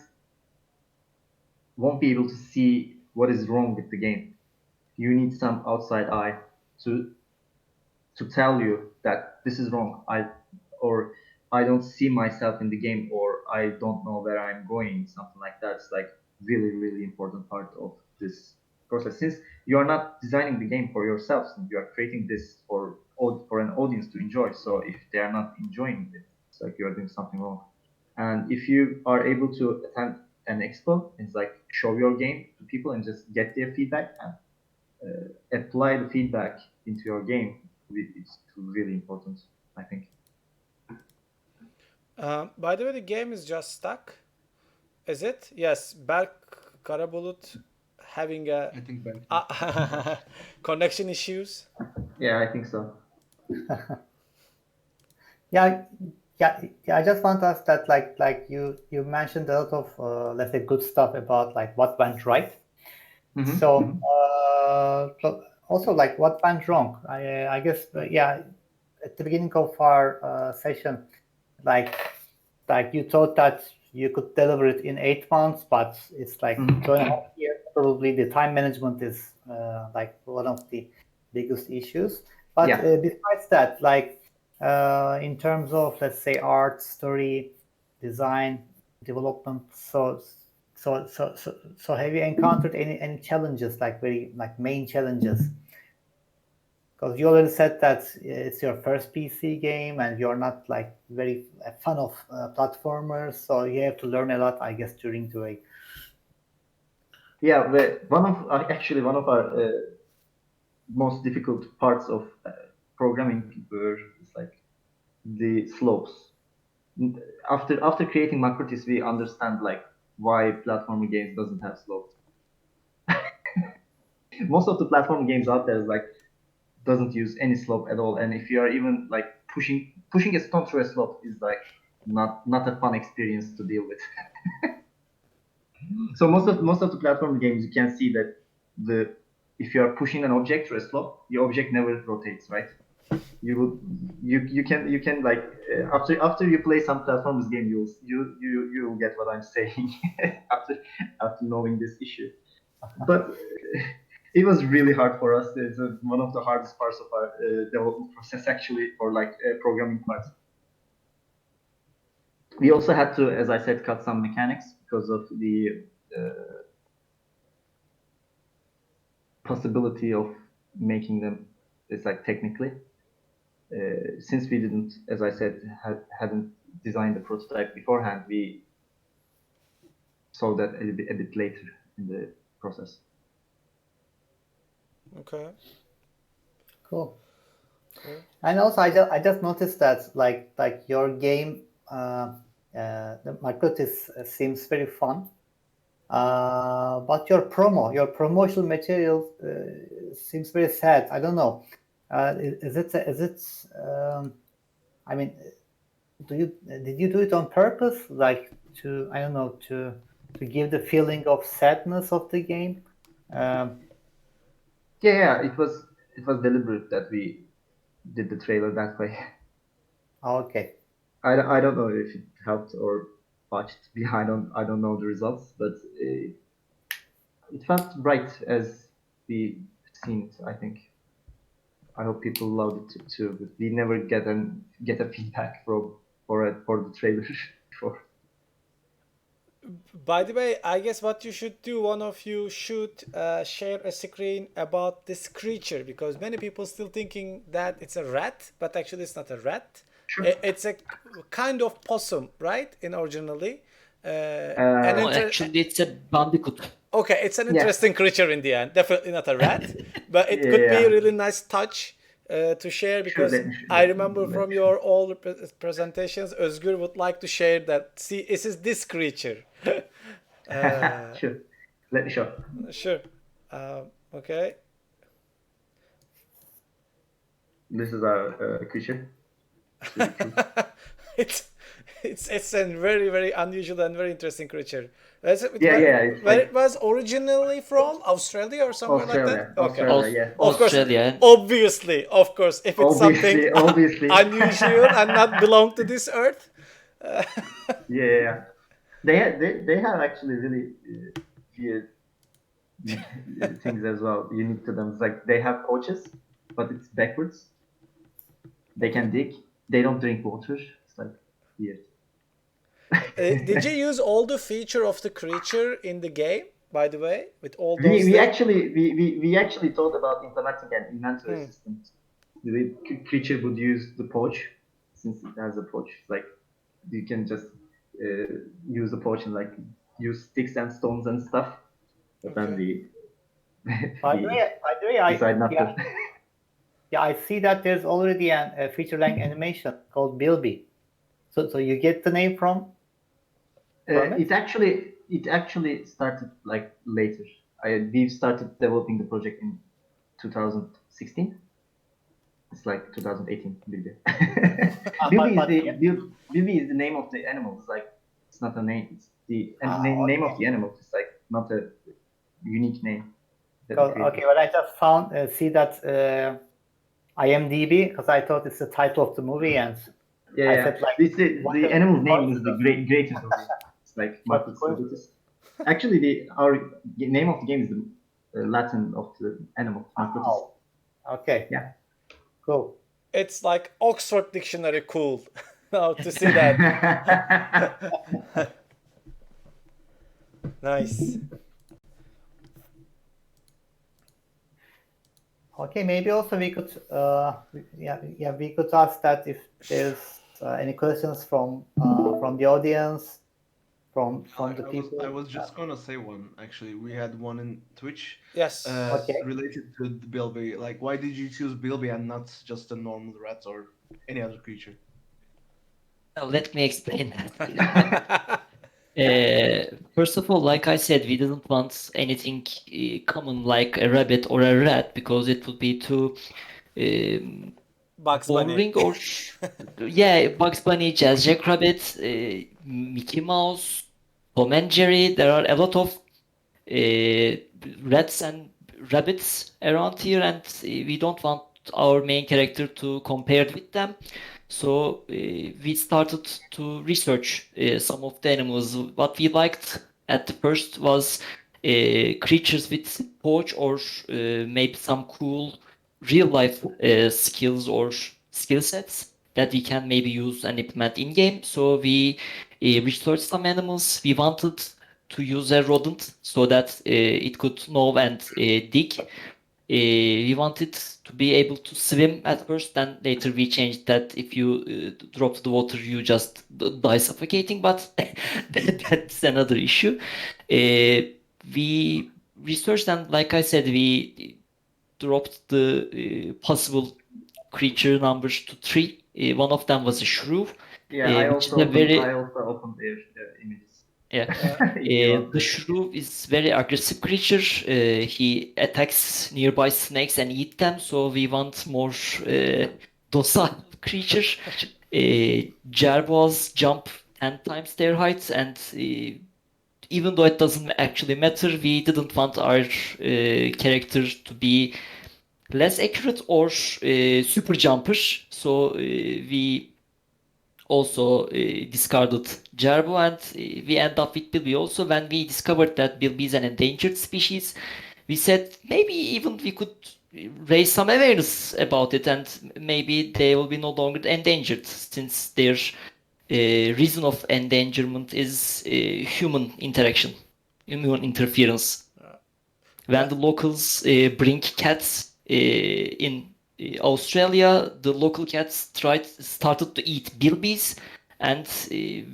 won't be able to see what is wrong with the game. You need some outside eye to tell you that this is wrong. I don't see myself in the game, or I don't know where I'm going. Something like that. It's like really important part of this process. Since you are not designing the game for yourself, since you are creating this for an an audience to enjoy. So if they are not enjoying it, it's like you're doing something wrong. And if you are able to attend an expo, it's like show your game to people and just get their feedback and apply the feedback into your game. It's really important, I think. By the way, the game is just stuck. Is it? Yes. Berk Karabulut having a I think back. connection issues. Yeah, I think so. Yeah, yeah. I just want to ask that, like you mentioned a lot of let's say good stuff about like what went right. Mhm, So, mhm. so also like what went wrong? I guess yeah. At the beginning of our session, like you thought that you could deliver it in 8 months, but it's like Mhm. 2.5 years. Probably the time management is like one of the biggest issues. But Yeah. besides that, like in terms of let's say art, story, design, development, so have you encountered any challenges, like very like main challenges? Because you already said that it's your first PC game and you're not like very a fan of platformers, so you have to learn a lot, I guess, during the way. Yeah, actually one of our most difficult parts of programming were like the slopes. After creating Macrotis, we understand like why platforming games doesn't have slopes. Most of the platform games out there is like doesn't use any slope at all, and if you are even like pushing a stone through a slope is like not a fun experience to deal with. So most of the platform games, you can see that if you are pushing an object through a slope, the object never rotates, right? You can like after you play some platforms game, you'll get what I'm saying after knowing this issue. But it was really hard for us. It's one of the hardest parts of our development process, actually, for like programming parts. We also had to, as I said, cut some mechanics because of the possibility of making them. It's like technically, since we didn't, as I said, hadn't designed the prototype beforehand, we saw that a bit later in the process. Okay. Cool. Cool. And also, I just noticed that like your game, the Macrotis seems very fun. But your promotional material seems very sad. I don't know. Is it? I mean, did you do it on purpose, like to I don't know to give the feeling of sadness of the game? Yeah, it was deliberate that we did the trailer that way. Okay. I don't know if it helped or botched. I don't know the results, but it felt right as we seen it. I think. I hope people loved it too. But we never get a feedback for the trailer before. By the way, I guess what you should do, one of you should share a screen about this creature, because many people still thinking that it's a rat, but actually it's not a rat. Sure. It's a kind of possum, right? In originally. No, actually, it's a bandicoot. Okay, it's an Yeah. interesting creature in the end. Definitely not a rat, but it could be Yeah. a really nice touch to share, because let me- I remember let me from show. your all presentations, Özgür would like to share that. See, this is this creature. Sure. Let me show. Sure. Okay. This is our creature. It's a very, very unusual and very interesting creature. Is it, Yeah, where, yeah, it's where like- it was originally from? Australia or somewhere like that? Okay. Australia, yeah. Of course, Australia. obviously, of course, if it's something Obviously. unusual and not belong to this earth. Yeah. They have actually really weird things as well, unique to them. It's like they have pouches, but it's backwards. They can dig. They don't drink water. It's like weird. Did you use all the feature of the creature in the game, by the way, with all those We things? actually thought about implementing an inventory system the creature would use the pouch, since it has a pouch. Like you can just use the pouch and like use sticks and stones and stuff. But then we By the way, decide not to. Yeah, I see that there's already a feature-length animation called Bilby. So you get the name from it? It actually started like later. We started developing the project in 2016. It's like 2018, Bilby. Bilby is the name of the animal. It's like it's not a name. It's the name of the animal. It's like not a unique name. Okay, well, I just found see that IMDb because I thought it's the title of the movie, and I said like the animal's name is the greatest of it. It's like Macrotis. Actually, our name of the game is the Latin of the animal, Macrotis. Oh, okay. Yeah. Cool. It's like Oxford Dictionary cool. Now to see that. Nice. Okay, maybe also we could we could ask that if there's any questions from the audience, from the people. I was just gonna say one. Actually, we had one in Twitch. Yes. Okay. Related to the Bilby. Like, why did you choose Bilby and not just a normal rat or any other creature? Now, let me explain that. First of all, like I said, we didn't want anything common like a rabbit or a rat because it would be too Bugs Bunny. boring or yeah, Bugs Bunny, Jazz Jackrabbit, Mickey Mouse, Tom and Jerry. There are a lot of rats and rabbits around here, and we don't want our main character to compare with them. So we started to research some of the animals. What we liked at the first was creatures with pouch or maybe some cool real life skills or skill sets that we can maybe use and implement in game. So we researched some animals. We wanted to use a rodent so that it could gnaw and dig. We wanted to be able to swim at first, then later we changed that if you drop to the water, you just die suffocating, but that's another issue. We researched, and like I said, we dropped the possible creature numbers to 3. One of them was a shrew. I also opened their images. Yeah, the shrew is very aggressive creature. He attacks nearby snakes and eat them. So we want more docile creature. Jerboas jump 10 times their height, and even though it doesn't actually matter, we didn't want our character to be less accurate or super jumper. So we also discarded Jerbo, and we end up with Bilby. Also, when we discovered that Bilby is an endangered species, we said maybe even we could raise some awareness about it, and maybe they will be no longer endangered since their reason of endangerment is human interaction, human interference. When the locals bring cats in Australia, the local cats started to eat bilbies, and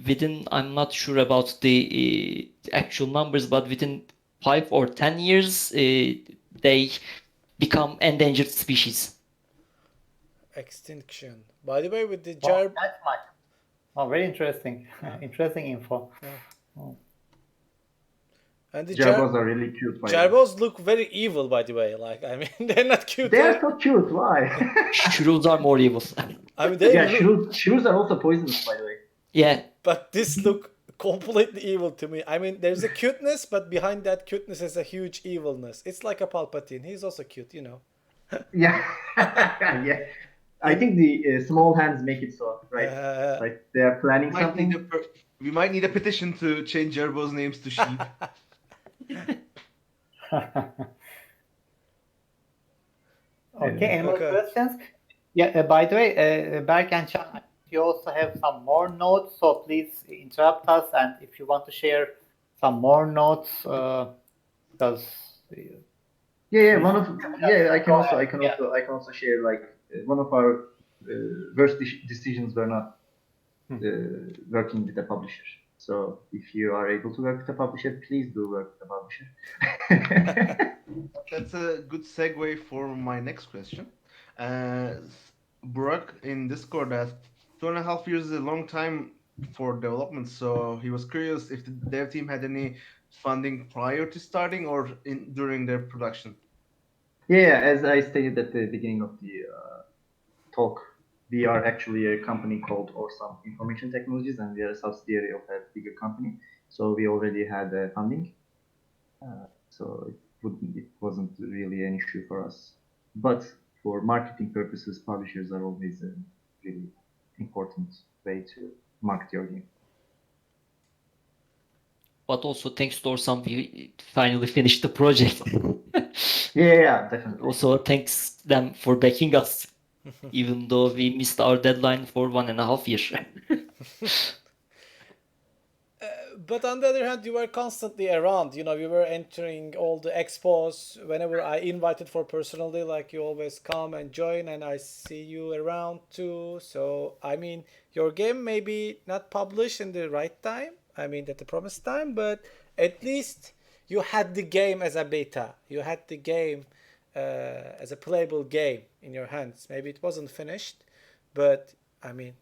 within, I'm not sure about the actual numbers, but within 5 or 10 years, they become endangered species. Extinction. By the way, with the That's much. Oh, very interesting. Interesting info. And the Jerboas are really cute. Jerboas look very evil, by the way. Like, I mean, they're not cute. They're so cute. Why? Shrews are more evil. I mean, shrews are also poisonous, by the way. Yeah. But this look completely evil to me. I mean, there's a cuteness, but behind that cuteness is a huge evilness. It's like a Palpatine. He's also cute, you know. Yeah. Yeah. I think the small hands make it so, right? Like they're planning something. We might need a petition to change Jerbo's names to sheep. Okay, any more questions? Yeah, by the way, Berk and Can, you also have some more notes, so please interrupt us, and if you want to share some more notes, because I can also share like one of our worst decisions were not working with a publisher. So if you are able to work with a publisher, please do work with a publisher. That's a good segue for my next question. Burak in Discord asked, 2.5 years is a long time for development, so he was curious if the dev team had any funding prior to starting or during their production. Yeah, as I stated at the beginning of the talk, we are actually a company called Orsam Information Technologies, and we are a subsidiary of a bigger company. So we already had funding, so it wasn't really an issue for us. But for marketing purposes, publishers are always a really important way to market your game. But also thanks to Orsam, we finally finished the project. Yeah, definitely. Also thanks them for backing us, even though we missed our deadline for 1.5 years. But on the other hand, you were constantly around. You know, you were entering all the expos. Whenever I invited for personally, like you always come and join, and I see you around too. So I mean, your game may be not published in the right time. I mean, at the promised time, but at least you had the game as a beta. You had the game as a playable game in your hands. Maybe it wasn't finished, but I mean,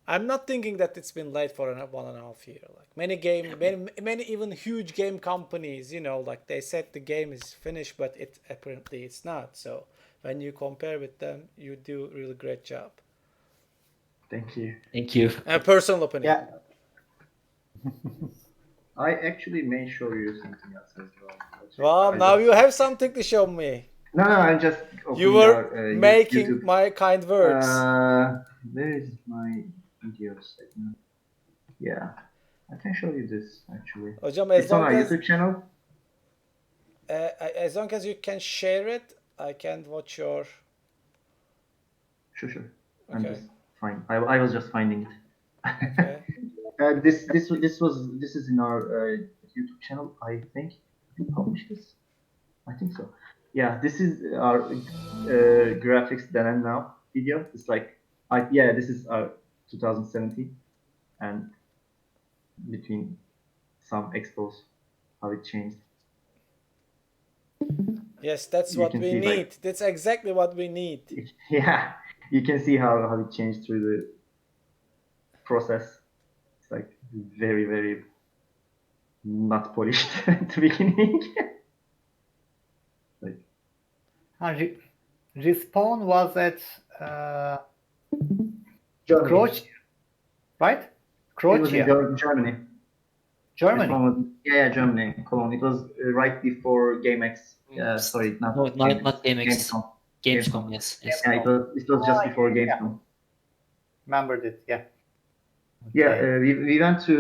I'm not thinking that it's been late for 1.5 year. Like many even huge game companies, you know, like they said the game is finished, but it apparently it's not. So when you compare with them, you do a really great job. Thank you. Thank you. A personal opinion. Yeah. I actually may show you something else as well. Well, now you have something to show me. No, I'm just. You were making YouTube. my kind words. Where is my video segment? Yeah, I can show you this actually. Hocam, It's on our YouTube channel. As long as you can share it, I can watch your. Sure. I'm Okay. just fine. I was just finding it. Okay. This is in our YouTube channel. I think we published this. I think so. Yeah, this is our graphics then and now video. It's like, this is our 2017, and between some expos, how it changed. Yes, that's You what can we see, need. like- That's exactly what we need. Yeah, you can see how it changed through the process. It's like very, very not polished at the beginning. Like, Respawn was at Germany. Croatia, right? It was Croatia, in Germany. Germany. Yeah, Germany, Cologne. It was right before GameX. Sorry, not No, GameX. not GameX. Gamescom, yes. Yeah, it was just before Gamescom. Remembered it, yeah. Yeah, Okay. we went to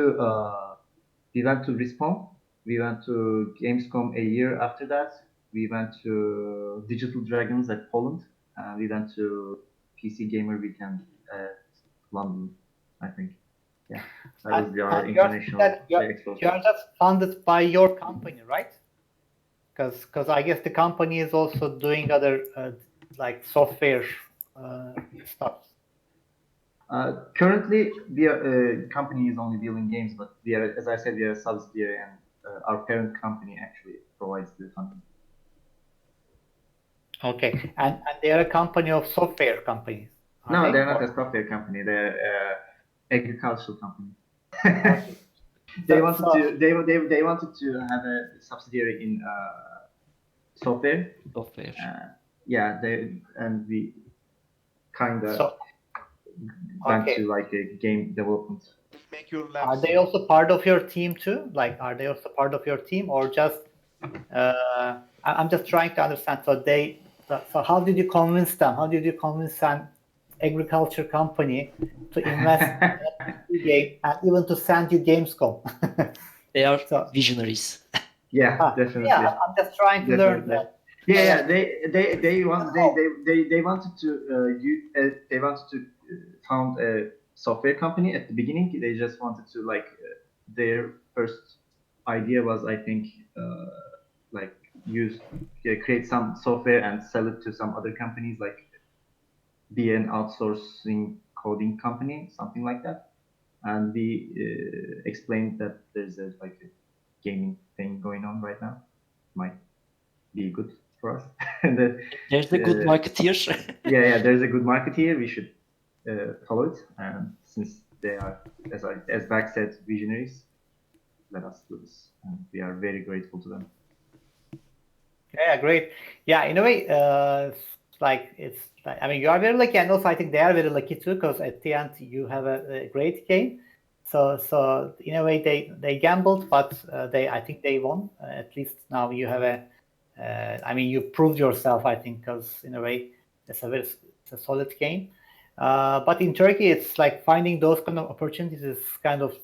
Respawn. We went to Gamescom a year after that. We went to Digital Dragons at Poland. We went to PC Gamer Weekend at London, I think. Yeah, that was our international expo. You're just funded by your company, right? Because I guess the company is also doing other like software stuff. Currently, the company is only building games, but we are, as I said, we are a subsidiary, and our parent company actually provides the funding. Okay, and they are a company of software companies. No, they're not a software company. They're an agricultural company. They wanted to have a subsidiary in software. Yeah, we kind of went to like a game development. Make your Are labs. they also part of your team too? Like, are they also part of your team, or just? I'm just trying to understand. So how did you convince them? How did you convince an agriculture company to invest in a game and even to send you Gamescom? They are visionaries. Yeah, definitely. Yeah, I'm just trying to learn that. Yeah, they wanted to found a software company at the beginning. They just wanted to their first idea was, I think, create some software and sell it to some other companies, like be an outsourcing coding company, something like that. And we explained that there's a gaming thing going on right now. Might be good for us. And There's a good market here. yeah, there's a good market here. We should follow it. And since they are, as Berk said, visionaries, let us do this. And we are very grateful to them. Yeah, great. Yeah, in a way, I mean, you are very lucky, and also I think they are very lucky too, because at the end you have a great game. So in a way they gambled, but I think they won. At least now you have I mean, you proved yourself, I think, because in a way it's a solid game. But in Turkey, it's like finding those kind of opportunities is kind of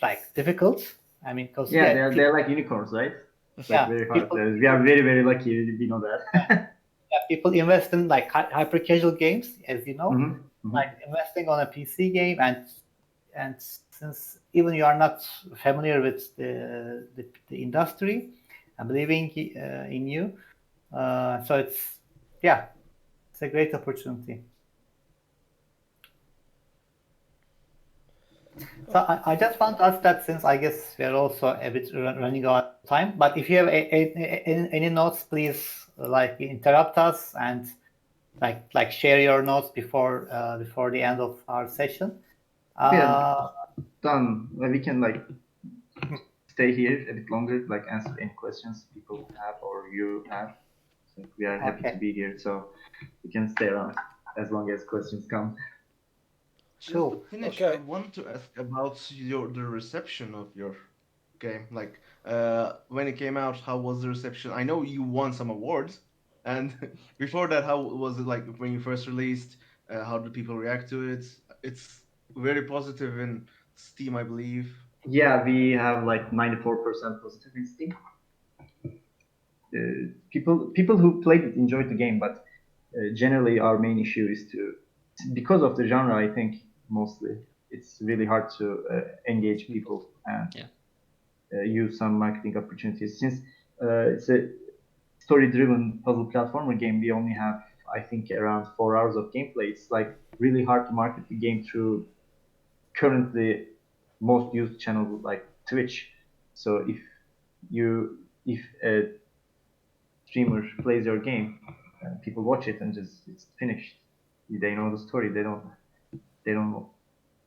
like difficult. I mean, because they're like unicorns, right? It's like very hard. We are very, very lucky. We know that. People invest in like hyper casual games, as you know, like investing on a PC game, and since even you are not familiar with the industry, I'm believing in you. So it's a great opportunity. So I just want to ask that, since I guess we're also a bit running out of time, but if you have any notes, please like interrupt us and like share your notes before the end of our session. Yeah, done. We can stay here a bit longer, answer any questions people have or you have. So we are happy to be here, so we can stay around as long as questions come. Just to finish, Okay. I want to ask about the reception of your game. Like, when it came out, how was the reception? I know you won some awards, and before that, how was it like when you first released? How did people react to it? It's very positive in Steam, I believe. Yeah, we have 94% positive in Steam. People who played it enjoyed the game, but generally our main issue is because of the genre, I think mostly it's really hard to engage people and use some marketing opportunities. Since it's a story-driven puzzle platformer game, we only have, I think, around 4 hours of gameplay. It's really hard to market the game through currently most used channel like Twitch. So if a streamer plays your game, people watch it and just it's finished. They know the story. They don't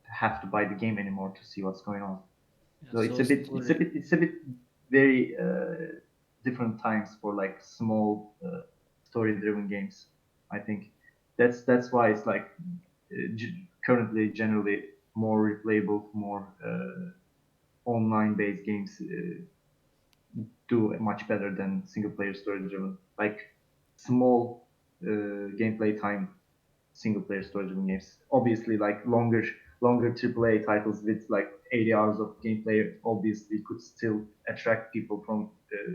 have to buy the game anymore to see what's going on. So it's a bit very different times for small story-driven games. I think that's why it's currently generally more replayable, more online-based games do much better than single-player story-driven. Small gameplay time single-player story-driven games. Obviously, longer AAA titles with 80 hours of gameplay obviously could still attract people from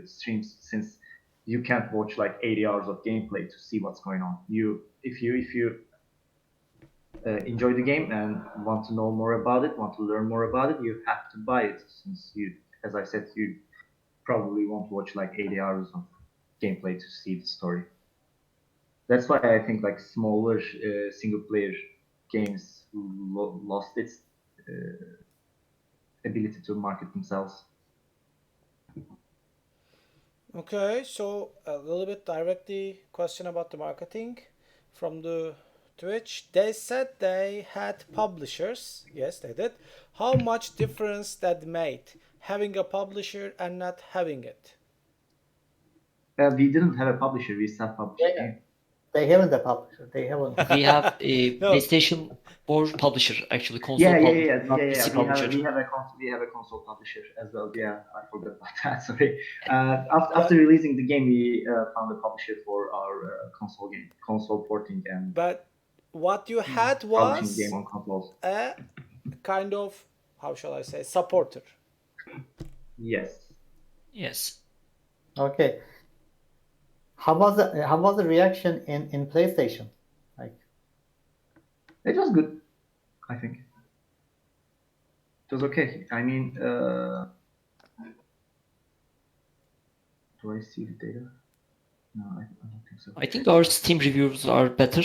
streams, since you can't watch 80 hours of gameplay to see what's going on. If you enjoy the game and want to know more about it, want to learn more about it, you have to buy it, since as I said, you probably won't watch 80 hours of gameplay to see the story. That's why I think smaller single-player games lost its ability to market themselves. Okay, so a little bit directly question about the marketing from the Twitch. They said they had publishers. Yes, they did. How much difference that made having a publisher and not having it? We didn't have a publisher. We self-published the game. They haven't a publisher. They haven't. We have a PlayStation 4 publisher, actually, console Yeah. PC publisher. We have a console publisher as well. Yeah, I forgot about that. Sorry. After releasing the game, we found a publisher for our console porting and. But what you had publishing was game on consoles. a kind of, how shall I say, supporter. Yes. Yes. Okay. How was the reaction in PlayStation? It was good, I think. It was okay. I mean, do I see the data? No, I don't think so. I think our Steam reviews are better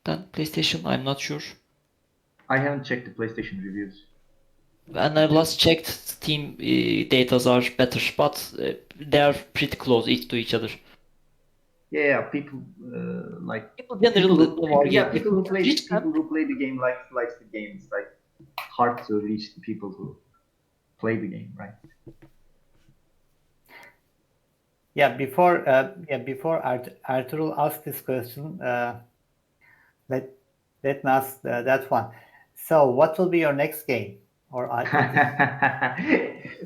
than PlayStation. I'm not sure. I haven't checked the PlayStation reviews. When I last checked, Steam datas are better, but they are pretty close to each other. Yeah, people like People generally people who play reach them. people who play the game likes the game. It's like hard to reach the people who play the game, right? Yeah, before Arturo asked this question, let me ask that one. So, what will be your next game? Or we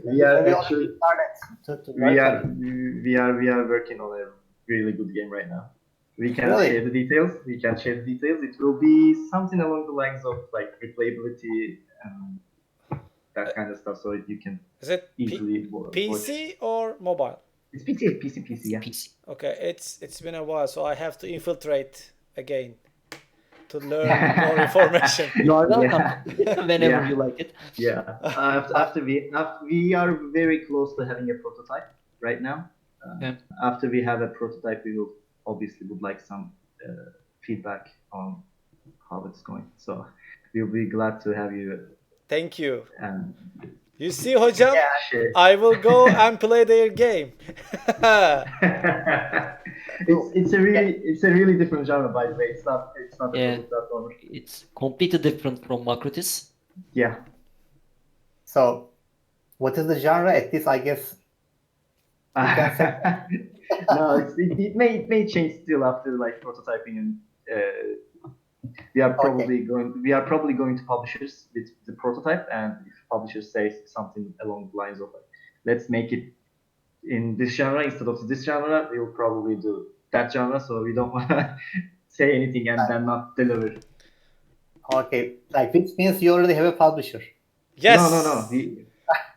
maybe are already actually started to we work are on it. we are working on a really good game right now. We can Really? share the details. It will be something along the lines of like replayability and that kind of stuff, so you can Is it easily watch. PC or mobile? It's PC, yeah. PC. Okay, it's been a while, so I have to infiltrate again to learn more information. You are welcome Yeah. whenever Yeah. you like it. Yeah. After we are very close to having a prototype right now. Yeah. After we have a prototype, we will obviously would like some feedback on how it's going. So we'll be glad to have you Thank you. and You see, hocam, share. I will go and play their game. It's a really different genre, by the way. It's not a Yeah. total platformer. It's completely different from Macrotis. Yeah. So, what is the genre? At least, I guess. can say No, it may change still after like prototyping, and we are probably going to publishers with the prototype, and if publishers say something along the lines of like, let's make it in this genre instead of this genre, we will probably do that genre. So we don't want to say anything and then not deliver. Okay, like which means you already have a publisher. Yes. No.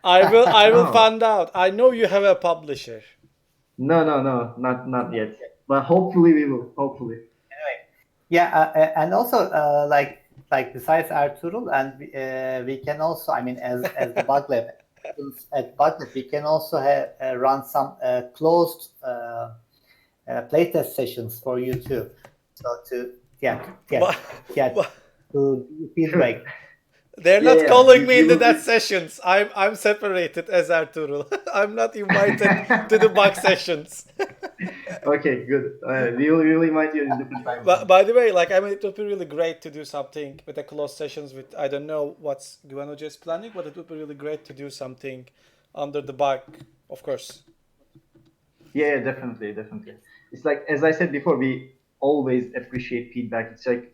I will No. find out. I know you have a publisher. No, not yet. But hopefully we will. Hopefully. Yeah, and also like besides Arturo, and we can also, I mean, as the bug lab at bug lab, we can also run some closed playtest sessions for you too. So to to feedback. They're not Yeah, calling me you into will that be- sessions. I'm separated as Arturo. I'm not invited to the bug sessions. Okay, good. We will invite you in different times. But by the way, like, I mean, it would be really great to do something with a closed sessions with, I don't know what's Guano is planning, but it would be really great to do something under the bug, of course. Yeah, definitely. It's like, as I said before, we always appreciate feedback. It's like,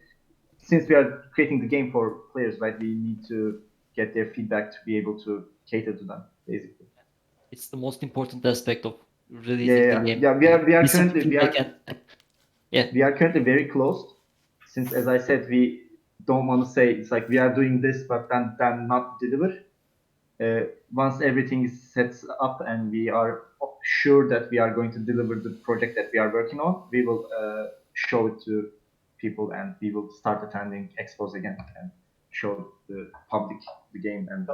since we are creating the game for players, right, we need to get their feedback to be able to cater to them, basically. It's the most important aspect of releasing the game. Yeah. We are Listen to currently feedback we are currently very closed, since, as I said, we don't want to say it's like we are doing this but then not deliver. Once everything is set up and we are sure that we are going to deliver the project that we are working on, we will show it to people, and we will start attending expos again and show the public the game and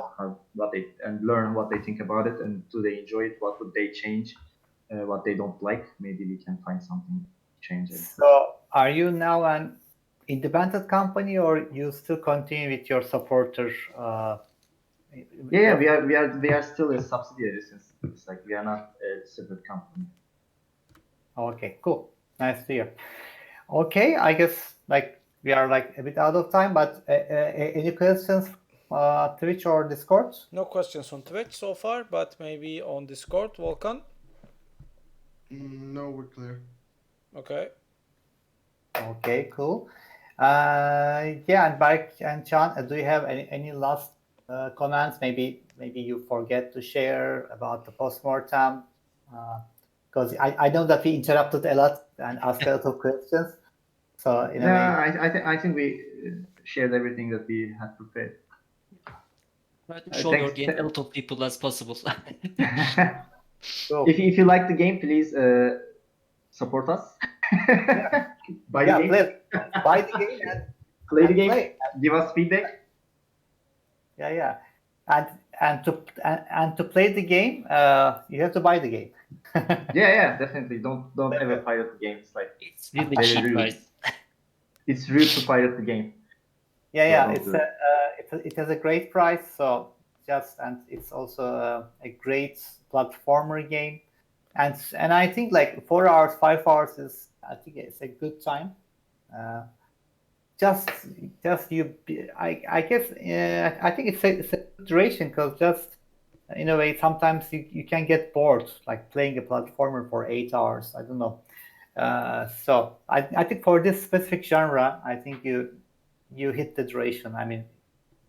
learn what they think about it, and do they enjoy it, what would they change, what they don't like. Maybe we can find something to change it. So, are you now an independent company, or you still continue with your supporter? Yeah, we are still a subsidiary, since it's like we are not a separate company. Okay, cool. Nice to hear. Okay, I guess like we are like a bit out of time, but any questions, Twitch or Discord? No questions on Twitch so far, but maybe on Discord, Volkan. No, we're clear. Okay. Okay, cool. Yeah, and Berk and Can, do you have any last comments? Maybe you forget to share about the postmortem, because I know that we interrupted a lot and asked a lot of questions. So in a way, I think we shared everything that we had prepared. Try to show your game a lot of people as possible. so, If you like the game, please support us. Buy the game. buy the game and Play the game. play. Give us feedback. Yeah, and to play the game, you have to buy the game. Yeah, definitely. Don't ever pirate the game. It's like It's really very cheap, rude. guys. It's rude to pirate the game. Yeah, Don't it's do it. it has a great price. So and it's also a great platformer game, and I think like 4 hours, 5 hours is I think it's a good time. Uh, just I guess I think it's a good duration because just in a way sometimes you can get bored like playing a platformer for 8 hours. I don't know. So I think for this specific genre, I think you hit the duration. I mean,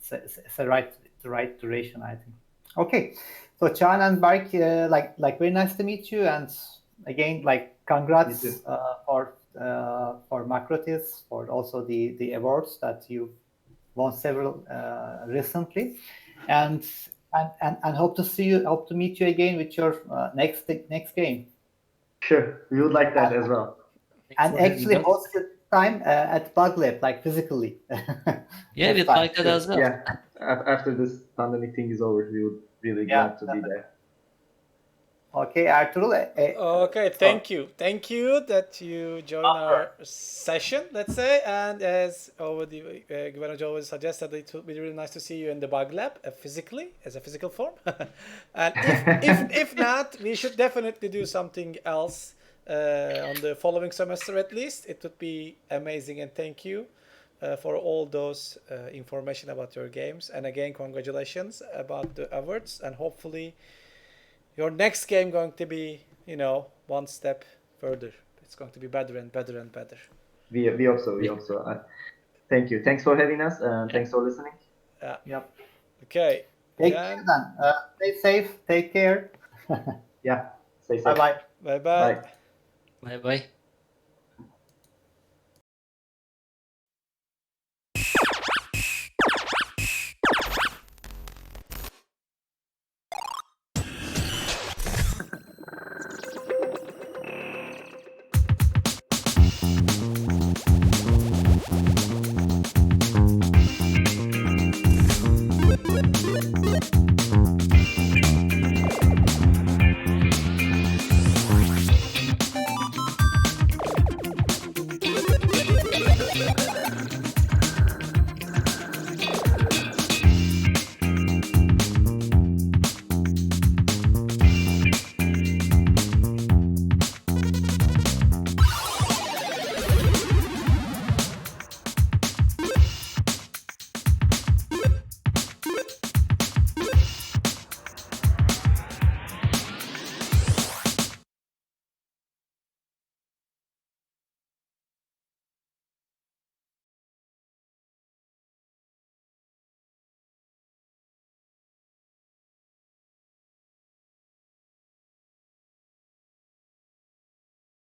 it's the right duration, I think. Okay, so Chan and Bark, like very nice to meet you, and again, like You congrats too. for Macrotis for also the awards that you won several recently, and and hope to meet you again with your next game, Sure, we would like that as well. Thanks and for having actually us. host it time at Bug Lab, like physically. Yeah, Next we'd time. like that Sure. as well. Yeah. After this pandemic thing is over, we would really Yeah. glad to be there. Okay, Ertuğrul. Okay, thank you. Thank you that you join our session, let's say. And as already Güvenç always suggested, it would be really nice to see you in the Bug Lab physically, as a physical form. And if not, we should definitely do something else on the following semester at least. It would be amazing, and thank you for all those information about your games. And again, congratulations about the awards, and hopefully your next game going to be, one step further. It's going to be better and better and better. We hope so. We hope so. Thank you. Thanks for having us, and thanks for listening. Yep. Okay. Take care then. Stay safe. Take care. Yeah. Stay safe. Bye bye. Bye bye. Bye. Bye bye.